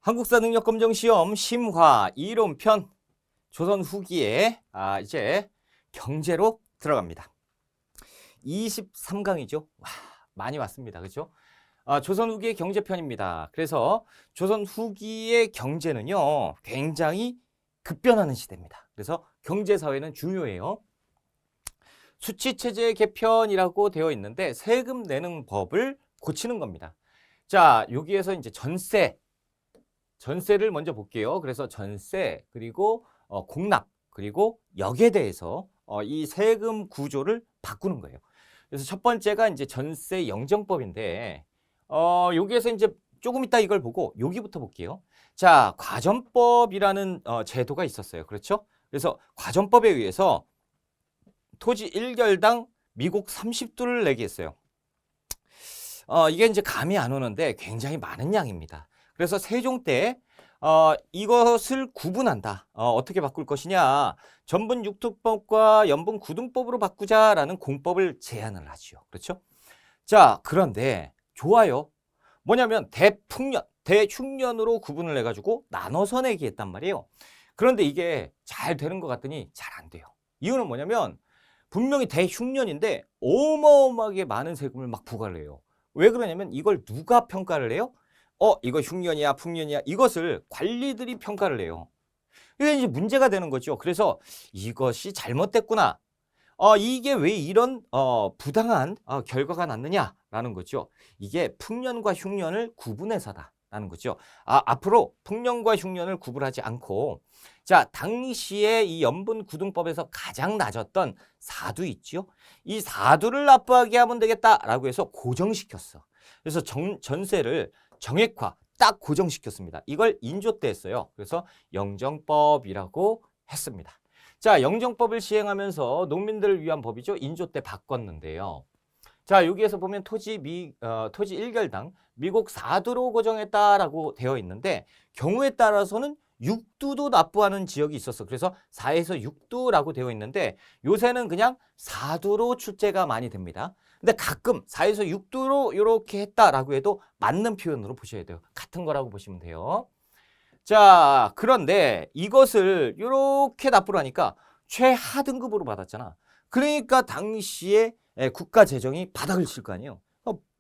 한국사 능력검정시험 심화 이론편 조선 후기에 이제 경제로 들어갑니다. 23강이죠. 와, 많이 왔습니다. 그렇죠? 조선 후기의 경제편입니다. 그래서 조선 후기의 경제는요, 굉장히 급변하는 시대입니다. 그래서 경제사회는 중요해요. 수치체제 개편이라고 되어 있는데 세금 내는 법을 고치는 겁니다. 자, 여기에서 이제 전세를 먼저 볼게요. 그래서 전세, 그리고 공납, 그리고 역에 대해서 이 세금 구조를 바꾸는 거예요. 그래서 첫 번째가 이제 전세 영정법인데, 여기에서 이제 조금 이따 이걸 보고 여기부터 볼게요. 자, 과전법이라는 제도가 있었어요. 그렇죠? 그래서 과전법에 의해서 토지 1결당 미국 30두를 내게 했어요. 이게 이제 감이 안 오는데 굉장히 많은 양입니다. 그래서 세종 때 이것을 구분한다. 어떻게 바꿀 것이냐. 전분 육투법과 연분 구등법으로 바꾸자라는 공법을 제안을 하죠. 그렇죠? 자, 그런데 좋아요. 뭐냐면 대풍년, 대흉년으로 구분을 해가지고 나눠서 내기 했단 말이에요. 그런데 이게 잘 되는 것 같더니 잘 안 돼요. 이유는 뭐냐면 분명히 대흉년인데 어마어마하게 많은 세금을 막 부과를 해요. 왜 그러냐면 이걸 누가 평가를 해요? 이거 흉년이야, 풍년이야. 이것을 관리들이 평가를 해요. 이게 이제 문제가 되는 거죠. 그래서 이것이 잘못됐구나. 이게 왜 이런 부당한 결과가 났느냐라는 거죠. 이게 풍년과 흉년을 구분해서다라는 거죠. 앞으로 풍년과 흉년을 구분하지 않고, 자, 당시에 이 연분구등법에서 가장 낮았던 사두 있죠. 이 사두를 납부하게 하면 되겠다라고 해서 고정시켰어. 그래서 전세를 정액화 딱 고정시켰습니다. 이걸 인조 때 했어요. 그래서 영정법이라고 했습니다. 자, 영정법을 시행하면서 농민들을 위한 법이죠. 인조 때 바꿨는데요. 자, 여기에서 보면 토지 1결당 미국 4두로 고정했다라고 되어 있는데 경우에 따라서는 6두도 납부하는 지역이 있었어. 그래서 4에서 6두라고 되어 있는데 요새는 그냥 4두로 출제가 많이 됩니다. 근데 가끔 4에서 6두로 이렇게 했다라고 해도 맞는 표현으로 보셔야 돼요. 같은 거라고 보시면 돼요. 자, 그런데 이것을 이렇게 납부를 하니까 최하 등급으로 받았잖아. 그러니까 당시에 국가 재정이 바닥을 칠 거 아니에요.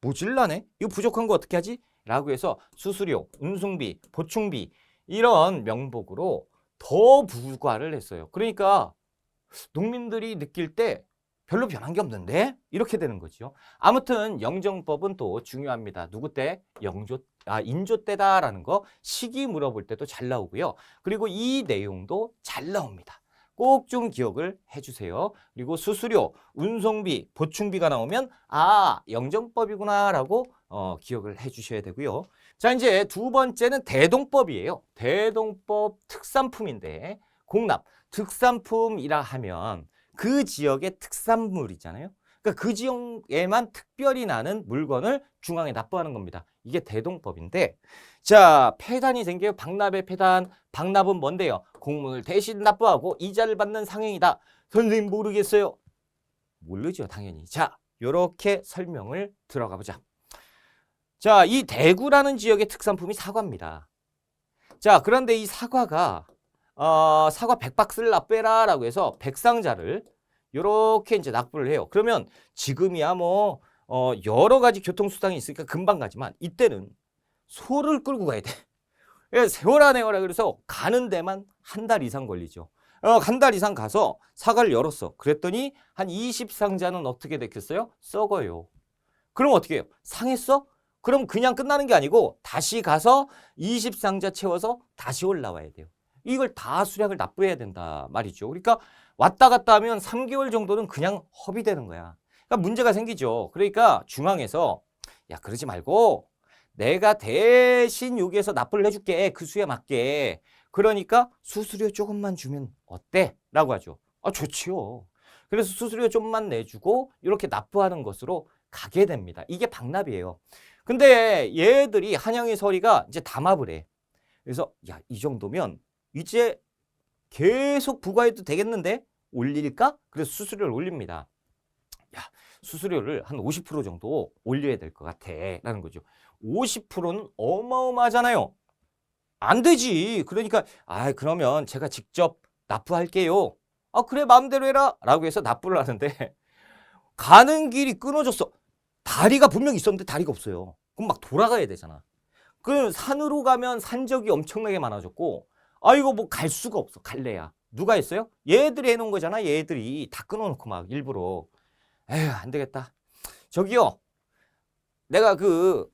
모질라네? 이거 부족한 거 어떻게 하지? 라고 해서 수수료, 운송비, 보충비 이런 명목으로 더 부과를 했어요. 그러니까 농민들이 느낄 때 별로 변한 게 없는데? 이렇게 되는 거죠. 아무튼 영정법은 또 중요합니다. 누구 때? 인조 때다라는 거 시기 물어볼 때도 잘 나오고요. 그리고 이 내용도 잘 나옵니다. 꼭 좀 기억을 해주세요. 그리고 수수료, 운송비, 보충비가 나오면 영정법이구나라고 기억을 해주셔야 되고요. 자, 이제 두 번째는 대동법이에요. 대동법 특산품인데 공납, 특산품이라 하면 그 지역의 특산물이잖아요. 그러니까 그 지역에만 특별히 나는 물건을 중앙에 납부하는 겁니다. 이게 대동법인데, 자, 폐단이 생겨요. 박납의 폐단. 박납은 뭔데요? 공문을 대신 납부하고 이자를 받는 상행이다. 선생님 모르겠어요? 모르죠, 당연히. 자, 요렇게 설명을 들어가 보자. 자, 이 대구라는 지역의 특산품이 사과입니다. 자, 그런데 이 사과가 사과 100박스를 납부해라라고 해서 백상자를 이렇게 이제 납부를 해요. 그러면 지금이야 뭐 여러 가지 교통수단이 있으니까 금방 가지만 이때는 소를 끌고 가야 돼. 세월아 내워라 그래서 가는 데만 한 달 이상 걸리죠. 한 달 이상 가서 사과를 열었어. 그랬더니 한 20상자는 어떻게 됐겠어요? 썩어요. 그럼 어떻게 해요? 상했어? 그럼 그냥 끝나는 게 아니고 다시 가서 20상자 채워서 다시 올라와야 돼요. 이걸 다 수량을 납부해야 된다 말이죠. 그러니까 왔다 갔다 하면 3개월 정도는 그냥 허비되는 거야. 그러니까 문제가 생기죠. 그러니까 중앙에서 야, 그러지 말고 내가 대신 여기에서 납부를 해줄게. 그 수에 맞게. 그러니까 수수료 조금만 주면 어때? 라고 하죠. 좋지요. 그래서 수수료 좀만 내주고 이렇게 납부하는 것으로 가게 됩니다. 이게 박납이에요. 근데 얘들이 한양의 서리가 이제 담합을 해. 그래서 야, 이 정도면 이제 계속 부과해도 되겠는데 올릴까? 그래서 수수료를 올립니다. 야, 수수료를 한 50% 정도 올려야 될 것 같아 라는 거죠. 50%는 어마어마하잖아요. 안 되지. 그러니까 그러면 제가 직접 납부할게요. 그래 마음대로 해라 라고 해서 납부를 하는데 가는 길이 끊어졌어. 다리가 분명히 있었는데 다리가 없어요. 그럼 막 돌아가야 되잖아. 그 산으로 가면 산적이 엄청나게 많아졌고 이거 뭐 갈 수가 없어. 갈래야. 누가 했어요? 얘들이 해놓은 거잖아. 얘들이 다 끊어놓고 막 일부러. 에휴 안 되겠다. 저기요. 내가 그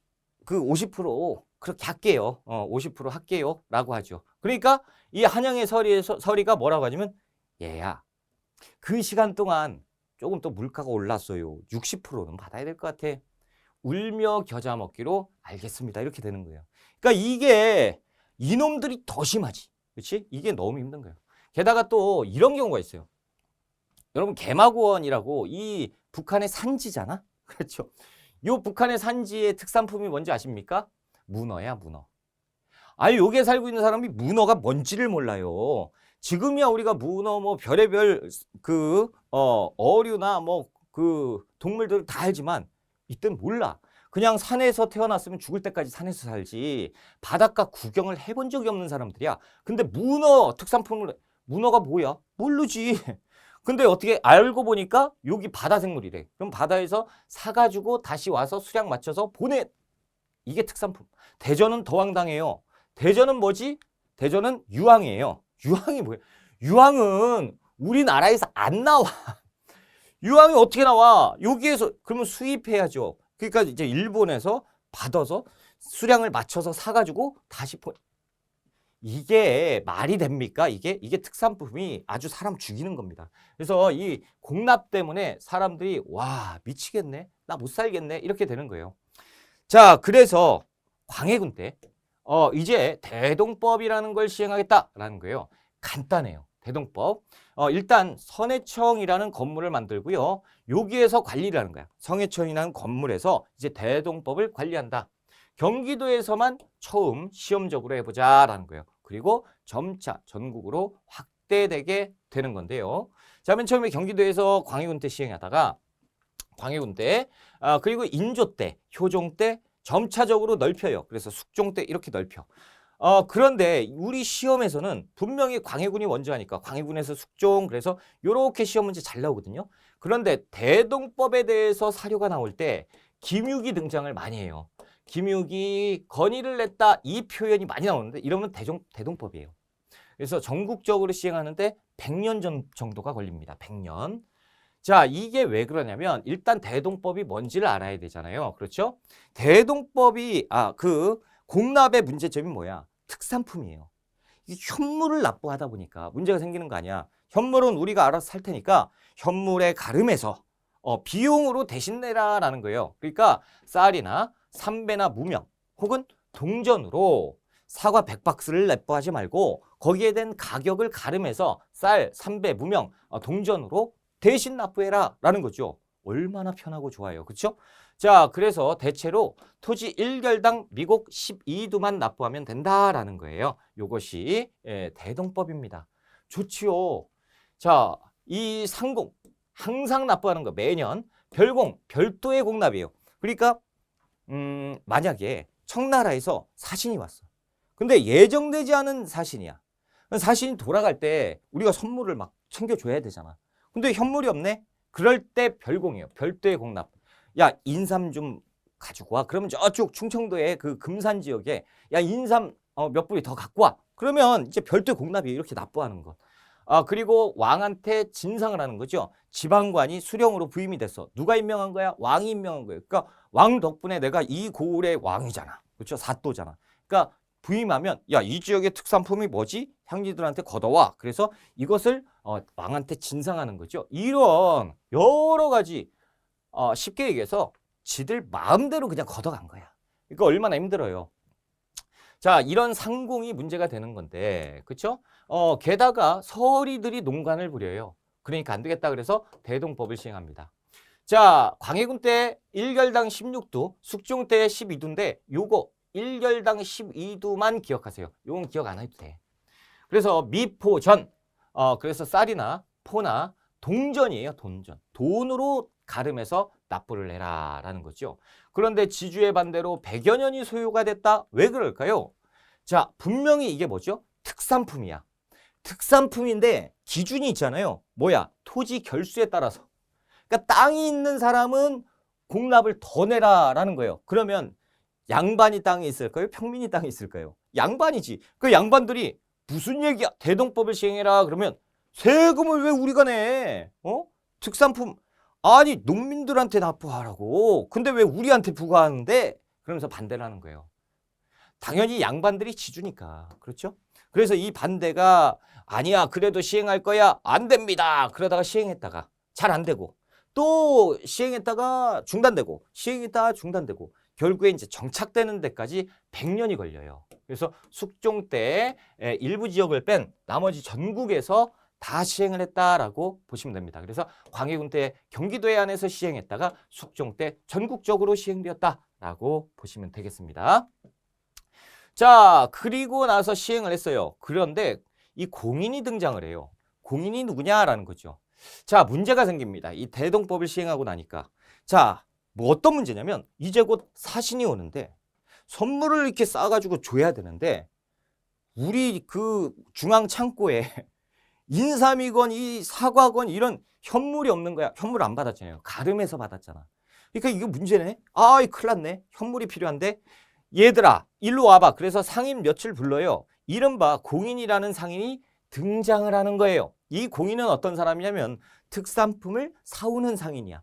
50% 그렇게 할게요. 50% 할게요. 라고 하죠. 그러니까 이 한양의 서리가 뭐라고 하냐면 얘야 그 시간 동안 조금 또 물가가 올랐어요. 60%는 받아야 될 것 같아. 울며 겨자 먹기로 알겠습니다. 이렇게 되는 거예요. 그러니까 이게 이놈들이 더 심하지. 그렇지? 이게 너무 힘든 거예요. 게다가 또 이런 경우가 있어요. 여러분 개마고원이라고 이 북한의 산지잖아. 그렇죠? 요 북한의 산지의 특산품이 뭔지 아십니까? 문어야, 문어. 여기에 살고 있는 사람이 문어가 뭔지를 몰라요. 지금이야 우리가 문어 뭐 별의별 어류나 뭐 동물들을 다 알지만 이땐 몰라. 그냥 산에서 태어났으면 죽을 때까지 산에서 살지 바닷가 구경을 해본 적이 없는 사람들이야. 근데 문어 특산품을 문어가 뭐야? 모르지. 근데 어떻게 알고 보니까 여기 바다 생물이래. 그럼 바다에서 사가지고 다시 와서 수량 맞춰서 보내. 이게 특산품. 대전은 더 황당해요. 대전은 뭐지? 대전은 유황이에요. 유황이 뭐예요? 유황은 우리나라에서 안 나와. 유황이 어떻게 나와? 여기에서 그러면 수입해야죠. 그러니까 이제 일본에서 받아서 수량을 맞춰서 사가지고 다시 이게 말이 됩니까? 이게 특산품이 아주 사람 죽이는 겁니다. 그래서 이 공납 때문에 사람들이 와 미치겠네, 나 못 살겠네 이렇게 되는 거예요. 자, 그래서 광해군 때 이제 대동법이라는 걸 시행하겠다라는 거예요. 간단해요. 대동법. 일단 선해청이라는 건물을 만들고요. 여기에서 관리를 하는 거야. 선해청이라는 건물에서 이제 대동법을 관리한다. 경기도에서만 처음 시험적으로 해보자라는 거예요. 그리고 점차 전국으로 확대되게 되는 건데요. 자, 맨 처음에 경기도에서 광해군 때 시행하다가 광해군 때, 그리고 인조 때, 효종 때 점차적으로 넓혀요. 그래서 숙종 때 이렇게 넓혀. 그런데 우리 시험에서는 분명히 광해군이 먼저 하니까 광해군에서 숙종, 그래서 이렇게 시험 문제 잘 나오거든요. 그런데 대동법에 대해서 사료가 나올 때 김육이 등장을 많이 해요. 김육이 건의를 냈다 이 표현이 많이 나오는데 이러면 대동법이에요. 그래서 전국적으로 시행하는데 100년 정도가 걸립니다. 100년. 자, 이게 왜 그러냐면 일단 대동법이 뭔지를 알아야 되잖아요. 그렇죠? 대동법이 공납의 문제점이 뭐야? 특산품이에요. 이 현물을 납부하다 보니까 문제가 생기는 거 아니야. 현물은 우리가 알아서 살 테니까 현물에 가름해서 비용으로 대신 내라라는 거예요. 그러니까 쌀이나 삼배나 무명 혹은 동전으로 사과 100박스를 납부하지 말고 거기에 대한 가격을 가름해서 쌀, 삼배, 무명, 동전으로 대신 납부해라 라는 거죠. 얼마나 편하고 좋아요. 그렇죠? 자, 그래서 대체로 토지 1결당 미국 12두만 납부하면 된다라는 거예요. 이것이 대동법입니다. 좋지요. 자, 이 상공 항상 납부하는 거 매년 별공 별도의 공납이에요. 그러니까 만약에 청나라에서 사신이 왔어. 근데 예정되지 않은 사신이야. 사신이 돌아갈 때 우리가 선물을 막 챙겨줘야 되잖아. 근데 현물이 없네? 그럴 때 별공이에요. 별도의 공납. 야, 인삼 좀 가지고 와. 그러면 저쪽 충청도의 그 금산 지역에 야, 인삼 몇 뿌리 더 갖고 와. 그러면 이제 별도의 공납이 이렇게 납부하는 것. 그리고 왕한테 진상을 하는 거죠. 지방관이 수령으로 부임이 됐어. 누가 임명한 거야? 왕이 임명한 거예요. 그러니까 왕 덕분에 내가 이 고을의 왕이잖아. 그렇죠? 사또잖아. 그러니까 부임하면 야, 이 지역의 특산품이 뭐지? 향리들한테 걷어와. 그래서 이것을 왕한테 진상하는 거죠. 이런 여러 가지 쉽게 얘기해서 지들 마음대로 그냥 걷어간 거야. 그러니까 얼마나 힘들어요. 자, 이런 상공이 문제가 되는 건데, 그렇죠? 게다가 서리들이 농간을 부려요. 그러니까 안 되겠다 그래서 대동법을 시행합니다. 자, 광해군 때 1결당 16두, 숙종 때 12두인데 요거 1결당 12두만 기억하세요. 요건 기억 안 해도 돼. 그래서 미포전, 그래서 쌀이나 포나 동전이에요. 동전. 돈으로 가름해서 납부를 해라라는 거죠. 그런데 지주의 반대로 100여 년이 소요가 됐다. 왜 그럴까요? 자, 분명히 이게 뭐죠? 특산품이야. 특산품인데 기준이 있잖아요. 뭐야? 토지 결수에 따라서. 그러니까 땅이 있는 사람은 공납을 더 내라라는 거예요. 그러면 양반이 땅이 있을까요? 평민이 땅이 있을까요? 양반이지. 그 양반들이 무슨 얘기야? 대동법을 시행해라. 그러면 세금을 왜 우리가 내? 특산품. 아니, 농민들한테 납부하라고. 근데 왜 우리한테 부과하는데? 그러면서 반대를 하는 거예요. 당연히 양반들이 지주니까. 그렇죠? 그래서 이 반대가 아니야, 그래도 시행할 거야. 안 됩니다. 그러다가 시행했다가 잘 안 되고 또 시행했다가 중단되고 시행했다가 중단되고 결국에 이제 정착되는 데까지 100년이 걸려요. 그래서 숙종 때 일부 지역을 뺀 나머지 전국에서 다 시행을 했다라고 보시면 됩니다. 그래서 광해군 때 경기도 해안에서 시행했다가 숙종 때 전국적으로 시행되었다라고 보시면 되겠습니다. 자, 그리고 나서 시행을 했어요. 그런데 이 공인이 등장을 해요. 공인이 누구냐라는 거죠. 자, 문제가 생깁니다. 이 대동법을 시행하고 나니까. 자, 뭐 어떤 문제냐면 이제 곧 사신이 오는데 선물을 이렇게 싸가지고 줘야 되는데 우리 그 중앙 창고에 인삼이건 이 사과건 이런 현물이 없는 거야. 현물 안 받았잖아요. 가름해서 받았잖아. 그러니까 이게 문제네. 아, 큰일 났네. 현물이 필요한데 얘들아 일로 와봐. 그래서 상인 며칠 불러요. 이른바 공인이라는 상인이 등장을 하는 거예요. 이 공인은 어떤 사람이냐면 특산품을 사오는 상인이야.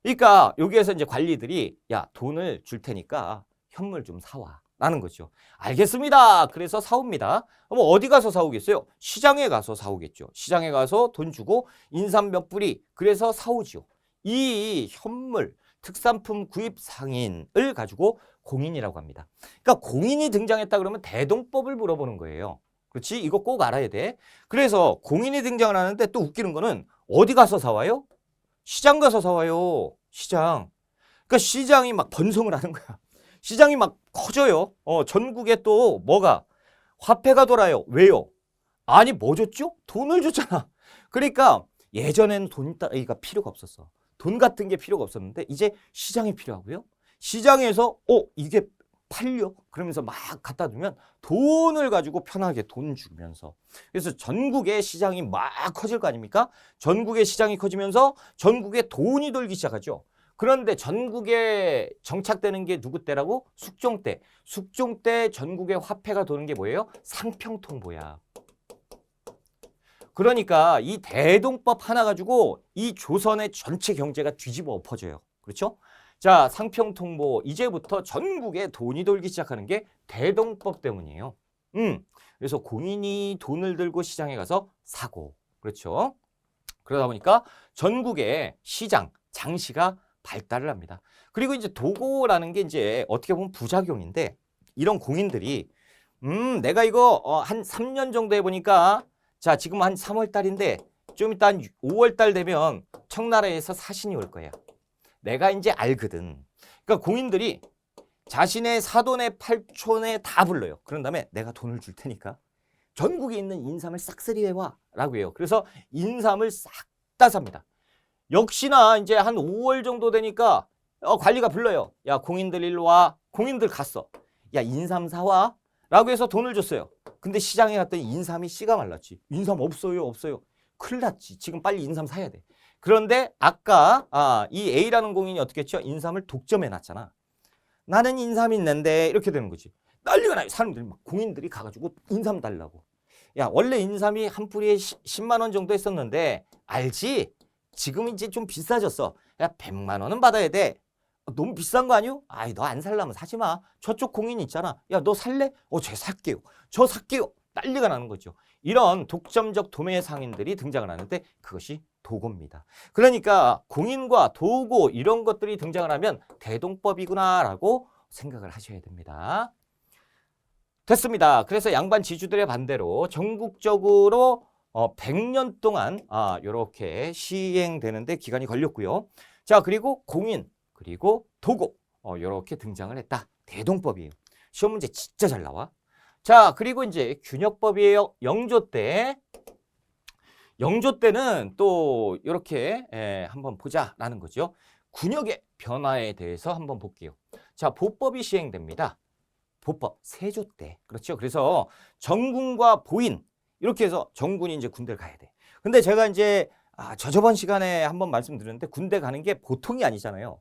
그러니까 여기에서 이제 관리들이 야, 돈을 줄 테니까 현물 좀 사와 라는 거죠. 알겠습니다. 그래서 사옵니다. 그럼 어디 가서 사오겠어요? 시장에 가서 사오겠죠. 시장에 가서 돈 주고 인삼 몇 뿌리 그래서 사오죠. 이 현물 특산품 구입 상인을 가지고 공인이라고 합니다. 그러니까 공인이 등장했다 그러면 대동법을 물어보는 거예요. 그렇지? 이거 꼭 알아야 돼. 그래서 공인이 등장을 하는데 또 웃기는 거는 어디 가서 사와요? 시장 가서 사와요. 시장. 그러니까 시장이 막 번성을 하는 거야. 시장이 막 커져요. 전국에 또 뭐가 화폐가 돌아요. 왜요? 아니 뭐 줬죠? 돈을 줬잖아. 그러니까 예전에는 돈 따위가 필요가 없었어. 돈 같은 게 필요가 없었는데 이제 시장이 필요하고요. 시장에서 이게 팔려? 그러면서 막 갖다 두면 돈을 가지고 편하게 돈 주면서 그래서 전국의 시장이 막 커질 거 아닙니까? 전국의 시장이 커지면서 전국에 돈이 돌기 시작하죠. 그런데 전국에 정착되는 게 누구 때라고? 숙종 때. 숙종 때 전국에 화폐가 도는 게 뭐예요? 상평통보야. 그러니까 이 대동법 하나 가지고 이 조선의 전체 경제가 뒤집어 엎어져요. 그렇죠? 자, 상평통보 이제부터 전국에 돈이 돌기 시작하는 게 대동법 때문이에요. 그래서 공인이 돈을 들고 시장에 가서 사고. 그렇죠? 그러다 보니까 전국의 시장, 장시가 발달을 합니다. 그리고 이제 도고라는 게 이제 어떻게 보면 부작용인데 이런 공인들이 내가 이거 한 3년 정도 해보니까 자, 지금 한 3월 달인데 좀 이따 한 5월 달 되면 청나라에서 사신이 올 거야. 내가 이제 알거든. 그러니까 공인들이 자신의 사돈의 팔촌에 다 불러요. 그런 다음에 내가 돈을 줄 테니까 전국에 있는 인삼을 싹쓸이 해와 라고 해요. 그래서 인삼을 싹 다 삽니다. 역시나 이제 한 5월 정도 되니까 관리가 불러요. 야, 공인들 일로 와. 공인들 갔어. 야, 인삼 사와 라고 해서 돈을 줬어요. 근데 시장에 갔더니 인삼이 씨가 말랐지. 인삼 없어요, 없어요. 큰일 났지. 지금 빨리 인삼 사야 돼. 그런데 아까 이 A라는 공인이 어떻게 했죠? 인삼을 독점해 놨잖아. 나는 인삼이 있는데 이렇게 되는 거지. 난리가 나요. 사람들이 막 공인들이 가가지고 인삼 달라고. 야, 원래 인삼이 한 뿌리에 10만 원 정도 했었는데 알지? 지금 이제 좀 비싸졌어. 야, 100만 원은 받아야 돼. 너무 비싼 거 아니요? 아이, 너 안 살라면 사지 마. 저쪽 공인 있잖아. 야, 너 살래? 쟤 살게요. 저 살게요. 난리가 나는 거죠. 이런 독점적 도매 상인들이 등장을 하는데 그것이 도고입니다. 그러니까 공인과 도고 이런 것들이 등장을 하면 대동법이구나라고 생각을 하셔야 됩니다. 됐습니다. 그래서 양반 지주들의 반대로 전국적으로 100년 동안 이렇게 시행되는데 기간이 걸렸고요. 자, 그리고 공인 그리고 도고 이렇게 등장을 했다. 대동법이에요. 시험 문제 진짜 잘 나와. 자, 그리고 이제 균역법이에요. 영조 때. 영조 때는 또 이렇게 한번 보자라는 거죠. 군역의 변화에 대해서 한번 볼게요. 자, 보법이 시행됩니다. 보법 세조 때. 그렇죠. 그래서 정군과 보인 이렇게 해서 정군이 이제 군대를 가야 돼. 근데 제가 이제 저번 시간에 한번 말씀드렸는데 군대 가는 게 보통이 아니잖아요.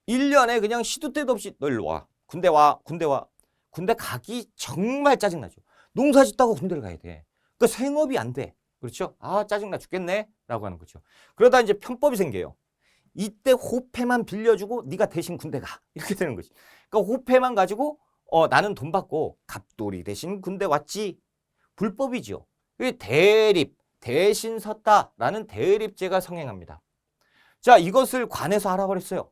1년에 그냥 시도 때도 없이 너 일로 와. 군대 와. 군대 와. 군대 가기 정말 짜증나죠. 농사 짓다가 군대를 가야 돼. 그러니까 생업이 안 돼. 그렇죠? 짜증나 죽겠네 라고 하는 거죠. 그러다 이제 편법이 생겨요. 이때 호패만 빌려주고 네가 대신 군대 가. 이렇게 되는 거지. 그러니까 호패만 가지고 나는 돈 받고 갑돌이 대신 군대 왔지. 불법이죠. 대립, 대신 섰다라는 대립죄가 성행합니다. 자, 이것을 관에서 알아버렸어요.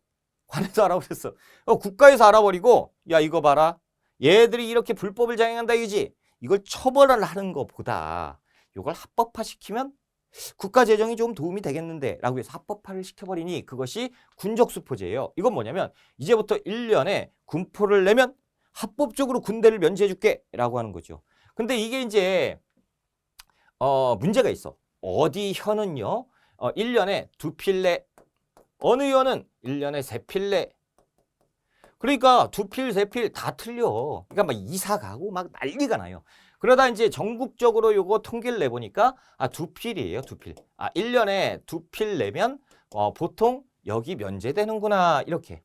관에서 알아버렸어. 국가에서 알아버리고 야 이거 봐라. 얘들이 이렇게 불법을 자행한다 이거지. 이걸 처벌을 하는 것보다 이걸 합법화시키면 국가 재정이 좀 도움이 되겠는데 라고 해서 합법화를 시켜버리니 그것이 군적수포제예요. 이건 뭐냐면 이제부터 1년에 군포를 내면 합법적으로 군대를 면제해줄게 라고 하는 거죠. 근데 이게 이제 문제가 있어. 어디 현은요 1년에 2필내, 어느 현은 1년에 3필내. 그러니까 2필, 3필 다 틀려. 그러니까 막 이사 가고 막 난리가 나요. 그러다 이제 전국적으로 요거 통계를 내보니까 2필이에요. 2필. 1년에 2필 내면 보통 여기 면제되는구나 이렇게.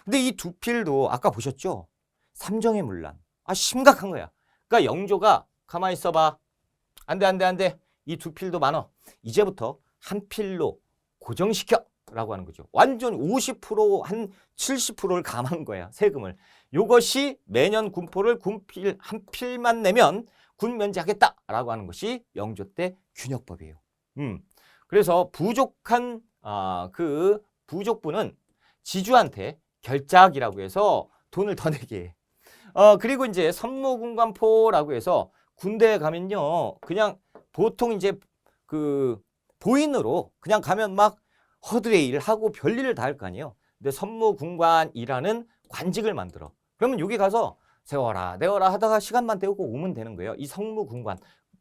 근데 이 2필도 아까 보셨죠? 삼정의 문란. 심각한 거야. 그러니까 영조가 가만히 있어봐. 안 돼. 이 2필도 많어. 이제부터 한 필로 고정시켜 라고 하는 거죠. 완전 50% 한 70%를 감한 거야. 세금을. 요것이 매년 군포를 군필 한 필만 내면 군 면제하겠다라고 하는 것이 영조 때 균역법이에요. 그래서 부족한 그 부족부는 지주한테 결작이라고 해서 돈을 더 내게 해. 그리고 이제 선무군관포라고 해서 군대에 가면요. 그냥 보통 이제 그 보인으로 그냥 가면 막 허드레 일을 하고 별일을 다 할 거 아니에요. 근데 선무군관이라는 관직을 만들어. 그러면 여기 가서 세워라 내워라 하다가 시간만 때우고 오면 되는 거예요. 이 선무군관,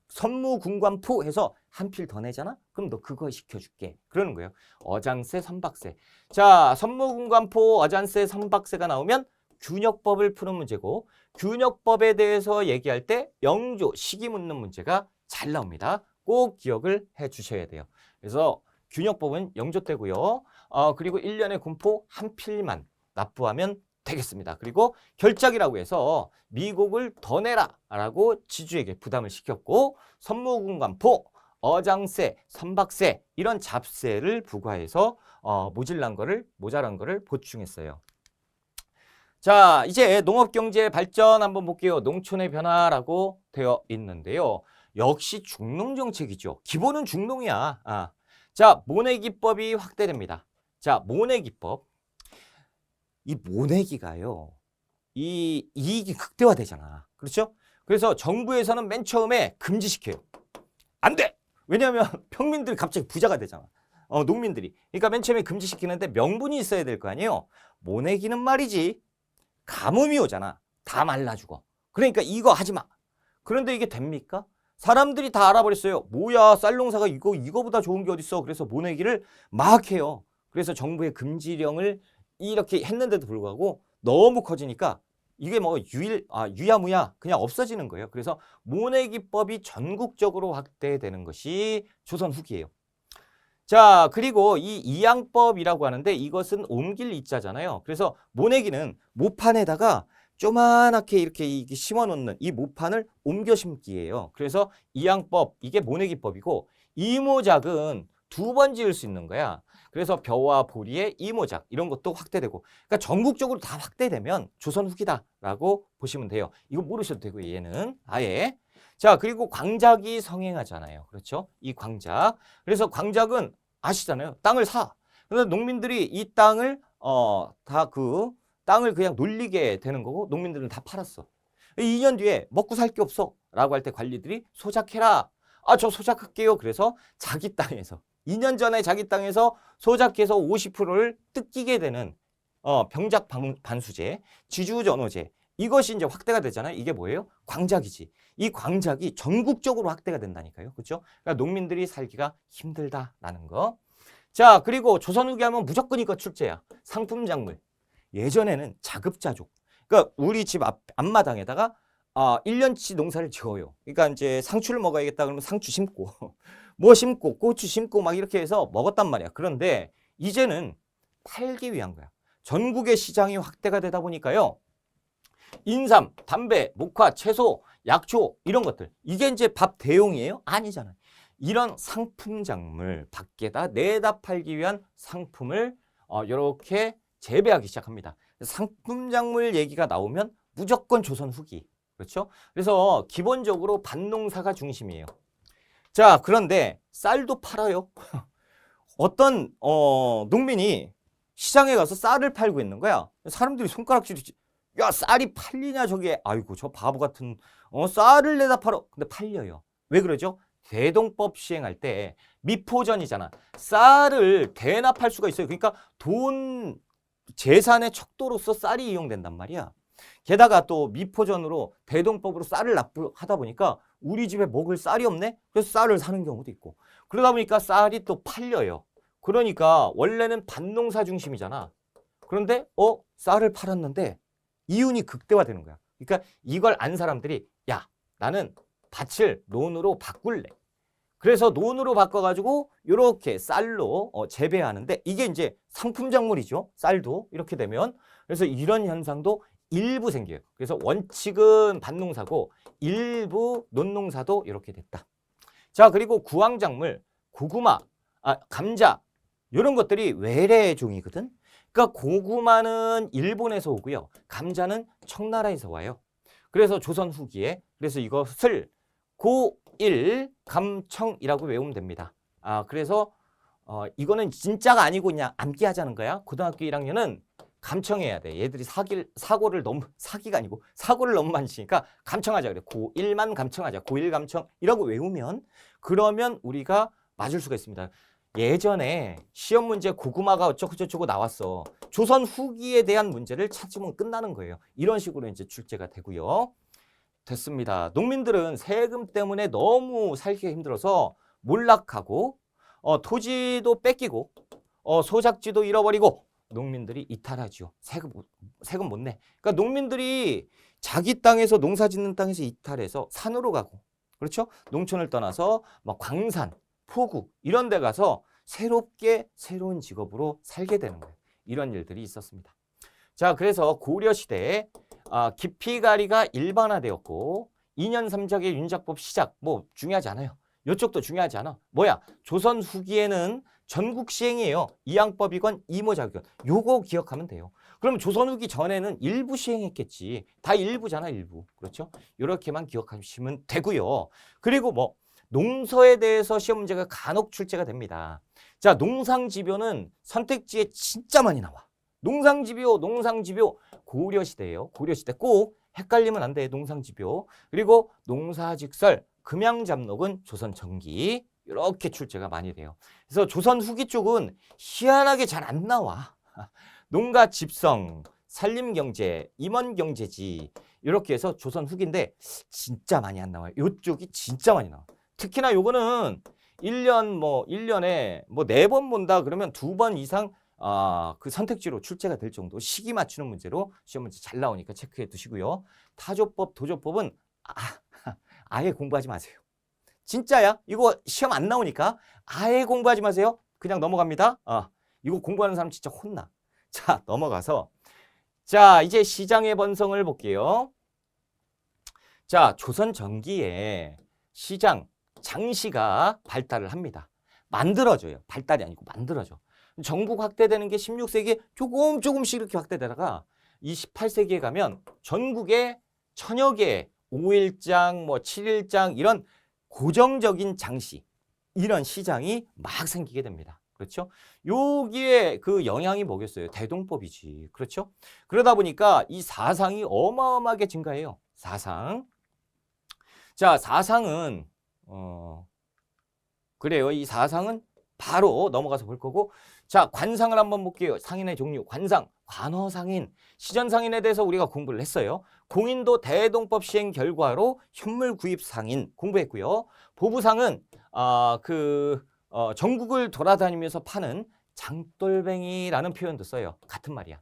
선무군관포 해서 한 필 더 내잖아? 그럼 너 그거 시켜줄게. 그러는 거예요. 어장세, 선박세. 자, 선무군관포, 어장세, 선박세가 나오면 균역법을 푸는 문제고 균역법에 대해서 얘기할 때 영조, 시기 묻는 문제가 잘 나옵니다. 꼭 기억을 해 주셔야 돼요. 그래서 균역법은 영조 때고요. 그리고 1년에 군포 한 필만 납부하면 되겠습니다. 그리고 결작이라고 해서 미국을 더 내라 라고 지주에게 부담을 시켰고 선무군관포, 어장세, 선박세 이런 잡세를 부과해서 모자란 거를 보충했어요. 자, 이제 농업경제 발전 한번 볼게요. 농촌의 변화라고 되어 있는데요. 역시 중농정책이죠. 기본은 중농이야. 자, 모내기법이 확대됩니다. 자, 모내기법. 이 모내기가요. 이 이익이 극대화되잖아. 그렇죠? 그래서 정부에서는 맨 처음에 금지시켜요. 안 돼! 왜냐하면 평민들이 갑자기 부자가 되잖아. 농민들이. 그러니까 맨 처음에 금지시키는데 명분이 있어야 될 거 아니에요. 모내기는 말이지. 가뭄이 오잖아. 다 말라 죽어. 그러니까 이거 하지 마. 그런데 이게 됩니까? 사람들이 다 알아버렸어요. 뭐야, 쌀농사가 이거보다 좋은 게 어딨어. 그래서 모내기를 막 해요. 그래서 정부의 금지령을 이렇게 했는데도 불구하고 너무 커지니까 이게 뭐 유야무야 그냥 없어지는 거예요. 그래서 모내기법이 전국적으로 확대되는 것이 조선 후기예요. 자, 그리고 이 이양법이라고 하는데 이것은 옮길 이자잖아요. 그래서 모내기는 모판에다가 조그맣게 이렇게 심어놓는 이 모판을 옮겨 심기예요. 그래서 이양법, 이게 모내기법이고 이모작은 2번 지을 수 있는 거야. 그래서 벼와 보리의 이모작 이런 것도 확대되고 그러니까 전국적으로 다 확대되면 조선 후기다라고 보시면 돼요. 이거 모르셔도 되고 얘는 아예. 자, 그리고 광작이 성행하잖아요. 그렇죠? 이 광작. 그래서 광작은 아시잖아요. 땅을 사. 그래서 농민들이 이 땅을 다 그 땅을 그냥 놀리게 되는 거고 농민들은 다 팔았어. 2년 뒤에 먹고 살 게 없어 라고 할 때 관리들이 소작해라. 저 소작할게요. 그래서 자기 땅에서 2년 전에 자기 땅에서 소작해서 50%를 뜯기게 되는 병작 반수제, 지주전호제 이것이 이제 확대가 되잖아요. 이게 뭐예요? 광작이지. 이 광작이 전국적으로 확대가 된다니까요. 그렇죠? 그러니까 농민들이 살기가 힘들다라는 거. 자, 그리고 조선 후기 하면 무조건 이거 출제야. 상품작물. 예전에는 자급자족. 그러니까 우리 집 앞마당에다가 1년치 농사를 지어요. 그러니까 이제 상추를 먹어야겠다 그러면 상추 심고 뭐 심고 고추 심고 막 이렇게 해서 먹었단 말이야. 그런데 이제는 팔기 위한 거야. 전국의 시장이 확대가 되다 보니까요. 인삼, 담배, 목화, 채소, 약초 이런 것들 이게 이제 밥 대용이에요? 아니잖아요. 이런 상품 작물 밖에다 내다 팔기 위한 상품을 이렇게 재배하기 시작합니다. 상품 작물 얘기가 나오면 무조건 조선 후기. 그렇죠? 그래서 기본적으로 밭농사가 중심이에요. 자, 그런데 쌀도 팔아요. 어떤 농민이 시장에 가서 쌀을 팔고 있는 거야. 사람들이 손가락질이지. 야, 쌀이 팔리냐 저게. 아이고, 저 바보 같은 쌀을 내다 팔어. 근데 팔려요. 왜 그러죠? 대동법 시행할 때 미포전이잖아. 쌀을 대납할 수가 있어요. 그러니까 돈 재산의 척도로서 쌀이 이용된단 말이야. 게다가 또 미포전으로 대동법으로 쌀을 납부하다 보니까 우리 집에 먹을 쌀이 없네? 그래서 쌀을 사는 경우도 있고. 그러다 보니까 쌀이 또 팔려요. 그러니까 원래는 밭농사 중심이잖아. 그런데 쌀을 팔았는데 이윤이 극대화되는 거야. 그러니까 이걸 안 사람들이 야, 나는 밭을 논으로 바꿀래. 그래서 논으로 바꿔가지고 이렇게 쌀로 재배하는데 이게 이제 상품 작물이죠. 쌀도 이렇게 되면. 그래서 이런 현상도 일부 생겨요. 그래서 원칙은 밭농사고 일부 논농사도 이렇게 됐다. 자, 그리고 구황작물, 고구마, 감자 이런 것들이 외래종이거든. 그러니까 고구마는 일본에서 오고요. 감자는 청나라에서 와요. 그래서 조선 후기에 그래서 이것을 고일 감청이라고 외우면 됩니다. 그래서 이거는 진짜가 아니고 그냥 암기하자는 거야. 고등학교 1학년은 감청해야 돼. 얘들이 사고를 너무 사기가 아니고 사고를 너무 많이 치니까 감청하자 그래. 고1만 감청하자. 고1 감청이라고 외우면 그러면 우리가 맞을 수가 있습니다. 예전에 시험 문제 고구마가 어쩌고저쩌고 나왔어. 조선 후기에 대한 문제를 찾으면 끝나는 거예요. 이런 식으로 이제 출제가 되고요. 됐습니다. 농민들은 세금 때문에 너무 살기가 힘들어서 몰락하고 토지도 뺏기고 소작지도 잃어버리고 농민들이 이탈하죠. 세금 못 내. 그러니까 농민들이 자기 땅에서 농사 짓는 땅에서 이탈해서 산으로 가고 그렇죠? 농촌을 떠나서 막 광산, 포구 이런 데 가서 새롭게 새로운 직업으로 살게 되는 거예요. 이런 일들이 있었습니다. 자, 그래서 고려시대에 기피가리가 일반화되었고 2년 3작의 윤작법 시작 뭐 중요하지 않아요. 이쪽도 중요하지 않아. 뭐야? 조선 후기에는 전국 시행이에요. 이양법이건 이모작이건 요거 기억하면 돼요. 그럼 조선 후기 전에는 일부 시행했겠지. 다 일부잖아, 일부. 그렇죠? 이렇게만 기억하시면 되고요. 그리고 뭐 농서에 대해서 시험 문제가 간혹 출제가 됩니다. 자, 농상지표는 선택지에 진짜 많이 나와. 농상지표 고려시대예요. 고려시대 꼭 헷갈리면 안 돼. 농상지표. 그리고 농사직설, 금양잡록은 조선 전기 이렇게 출제가 많이 돼요. 그래서 조선 후기 쪽은 희한하게 잘 안 나와. 농가 집성, 산림경제, 임원경제지 이렇게 해서 조선 후기인데 진짜 많이 안 나와요. 이쪽이 진짜 많이 나와. 특히나 요거는 1년에 뭐 4번 본다 그러면 2번 이상 그 선택지로 출제가 될 정도 시기 맞추는 문제로 시험 문제 잘 나오니까 체크해 두시고요. 타조법, 도조법은 아예 공부하지 마세요. 진짜야. 이거 시험 안 나오니까 아예 공부하지 마세요. 그냥 넘어갑니다. 이거 공부하는 사람 진짜 혼나. 자, 넘어가서 자, 이제 시장의 번성을 볼게요. 자, 조선 전기에 시장, 장시가 발달을 합니다. 만들어져요. 발달이 아니고 만들어져. 전국 확대되는 게 16세기에 조금씩 이렇게 확대되다가 이 18세기에 가면 전국에 천여 개의 5일장, 뭐 7일장 이런 고정적인 장시, 이런 시장이 막 생기게 됩니다. 그렇죠? 여기에 그 영향이 뭐겠어요? 대동법이지. 그렇죠? 그러다 보니까 이 사상이 어마어마하게 증가해요. 사상. 자, 사상은 그래요. 이 사상은 바로 넘어가서 볼 거고, 자, 관상을 한번 볼게요. 상인의 종류. 관상, 관허상인, 시전상인에 대해서 우리가 공부를 했어요. 공인도 대동법 시행 결과로 현물 구입 상인 공부했고요. 보부상은 전국을 돌아다니면서 파는 장돌뱅이라는 표현도 써요. 같은 말이야.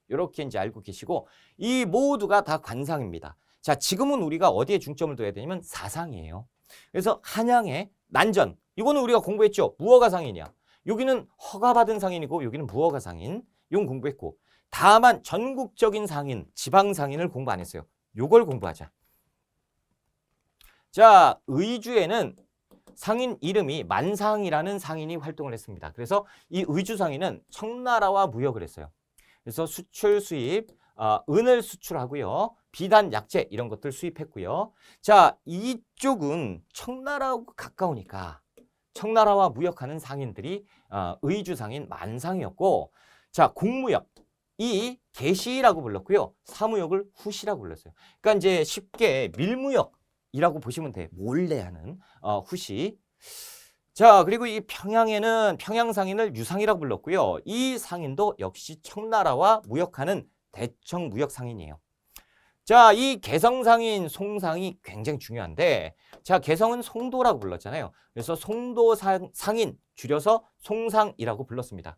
이렇게 이제 알고 계시고 이 모두가 다 관상입니다. 자, 지금은 우리가 어디에 중점을 둬야 되냐면 사상이에요. 그래서 한양의 난전 이거는 우리가 공부했죠. 무허가 상인이야. 여기는 허가받은 상인이고 여기는 무허가 상인. 이건 공부했고 다만 전국적인 상인, 지방 상인을 공부 안 했어요. 요걸 공부하자. 자, 의주에는 상인 이름이 만상이라는 상인이 활동을 했습니다. 그래서 이 의주 상인은 청나라와 무역을 했어요. 그래서 수출 수입, 은을 수출하고요. 비단, 약재 이런 것들 수입했고요. 자, 이쪽은 청나라하고 가까우니까 청나라와 무역하는 상인들이 의주 상인 만상이었고 자, 공무역 이 개시라고 불렀고요. 사무역을 후시라고 불렀어요. 그러니까 이제 쉽게 밀무역이라고 보시면 돼. 몰래 하는 후시. 자, 그리고 이 평양에는 평양 상인을 유상이라고 불렀고요. 이 상인도 역시 청나라와 무역하는 대청 무역 상인이에요. 자, 이 개성 상인, 송상이 굉장히 중요한데 자, 개성은 송도라고 불렀잖아요. 그래서 송도 상인 줄여서 송상이라고 불렀습니다.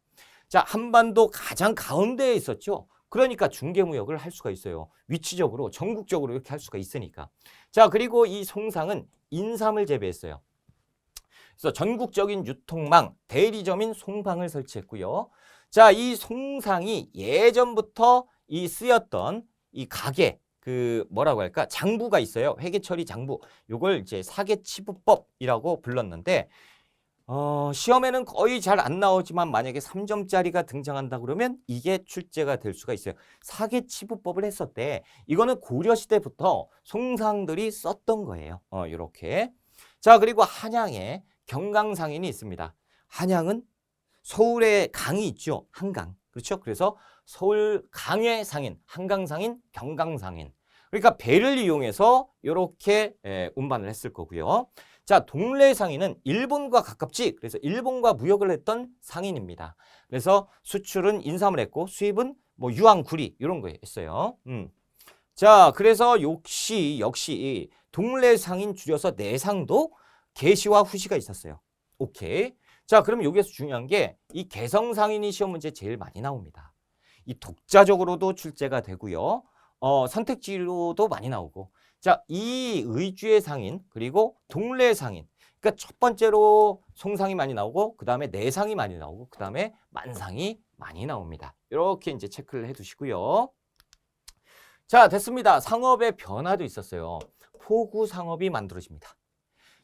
자, 한반도 가장 가운데에 있었죠. 그러니까 중개무역을 할 수가 있어요. 위치적으로 전국적으로 이렇게 할 수가 있으니까. 자, 그리고 이 송상은 인삼을 재배했어요. 그래서 전국적인 유통망, 대리점인 송방을 설치했고요. 자, 이 송상이 예전부터 이 쓰였던 이 가게 그 뭐라고 할까? 장부가 있어요. 회계처리 장부. 요걸 이제 사계치부법이라고 불렀는데 시험에는 거의 잘 안 나오지만 만약에 3점짜리가 등장한다 그러면 이게 출제가 될 수가 있어요. 사계치부법을 했었대. 이거는 고려시대부터 송상들이 썼던 거예요. 이렇게. 자, 그리고 한양에 경강상인이 있습니다. 한양은 서울에 강이 있죠. 한강. 그렇죠? 그래서 서울 강의 상인, 한강상인, 경강상인. 그러니까 배를 이용해서 이렇게 운반을 했을 거고요. 자, 동래상인은 일본과 가깝지. 그래서 일본과 무역을 했던 상인입니다. 그래서 수출은 인삼을 했고 수입은 뭐 유황, 구리 이런 거 했어요. 자, 그래서 역시 동래상인 줄여서 내상도 개시와 후시가 있었어요. 오케이. 자, 그럼 여기에서 중요한 게 이 개성상인이 시험 문제 제일 많이 나옵니다. 이 독자적으로도 출제가 되고요. 선택지로도 많이 나오고. 자, 이 의주의 상인 그리고 동래 상인. 그러니까 첫 번째로 송상이 많이 나오고 그 다음에 내상이 많이 나오고 그 다음에 만상이 많이 나옵니다. 이렇게 이제 체크를 해두시고요. 자, 됐습니다. 상업의 변화도 있었어요. 포구 상업이 만들어집니다.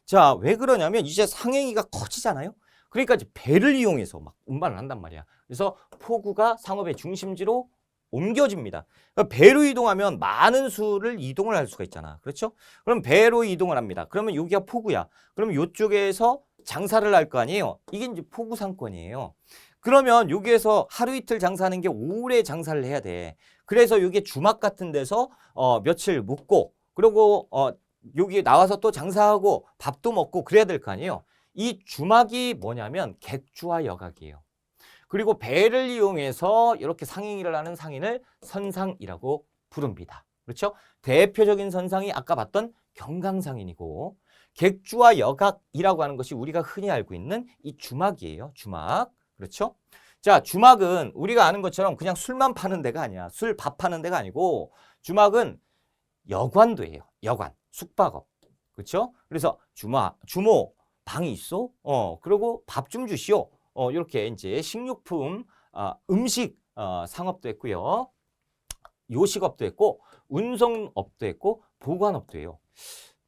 자, 왜 그러냐면 이제 상행위가 커지잖아요. 그러니까 이제 배를 이용해서 막 운반을 한단 말이야. 그래서 포구가 상업의 중심지로 옮겨집니다. 그러니까 배로 이동하면 많은 수를 이동을 할 수가 있잖아. 그렇죠? 그럼 배로 이동을 합니다. 그러면 여기가 포구야. 그러면 이쪽에서 장사를 할 거 아니에요. 이게 이제 포구 상권이에요. 그러면 여기에서 하루 이틀 장사하는 게 오래 장사를 해야 돼. 그래서 여기 주막 같은 데서 며칠 묵고 그리고 여기 나와서 또 장사하고 밥도 먹고 그래야 될 거 아니에요. 이 주막이 뭐냐면 객주와 여객이에요. 그리고 배를 이용해서 이렇게 상행위를 하는 상인을 선상이라고 부릅니다. 그렇죠? 대표적인 선상이 아까 봤던 경강상인이고 객주와 여객이라고 하는 것이 우리가 흔히 알고 있는 이 주막이에요. 주막. 그렇죠? 자, 주막은 우리가 아는 것처럼 그냥 술만 파는 데가 아니야. 술, 밥 파는 데가 아니고 주막은 여관도예요. 여관, 숙박업. 그렇죠? 그래서 주모, 방이 있어? 그리고 밥 좀 주시오. 이렇게 이제 식료품, 음식 상업도 했고요. 요식업도 했고, 운송업도 했고, 보관업도 해요.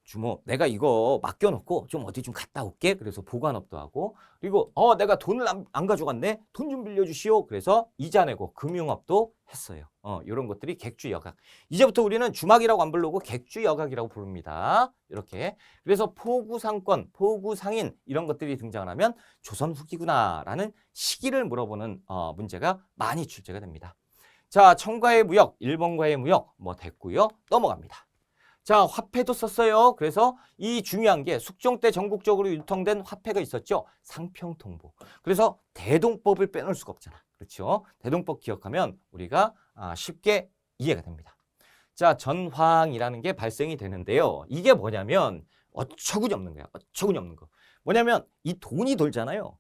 주모, 내가 이거 맡겨놓고 좀 어디 좀 갔다 올게. 그래서 보관업도 하고, 그리고 내가 돈을 안 가져갔네. 돈 좀 빌려주시오. 그래서 이자 내고 금융업도 했어요. 이런 것들이 객주 여객. 이제부터 우리는 주막이라고 안 부르고 객주 여객이라고 부릅니다. 이렇게. 그래서 포구 상권, 포구 상인 이런 것들이 등장을 하면 조선 후기구나라는 시기를 물어보는 문제가 많이 출제가 됩니다. 자, 청과의 무역, 일본과의 무역 뭐 됐고요. 넘어갑니다. 자, 화폐도 썼어요. 그래서 이 중요한 게 숙종 때 전국적으로 유통된 화폐가 있었죠. 상평통보. 그래서 대동법을 빼놓을 수가 없잖아. 그렇죠? 대동법 기억하면 우리가 쉽게 이해가 됩니다. 자, 전황이라는 게 발생이 되는데요. 이게 뭐냐면 어처구니 없는 거야. 어처구니 없는 거. 뭐냐면 이 돈이 돌잖아요.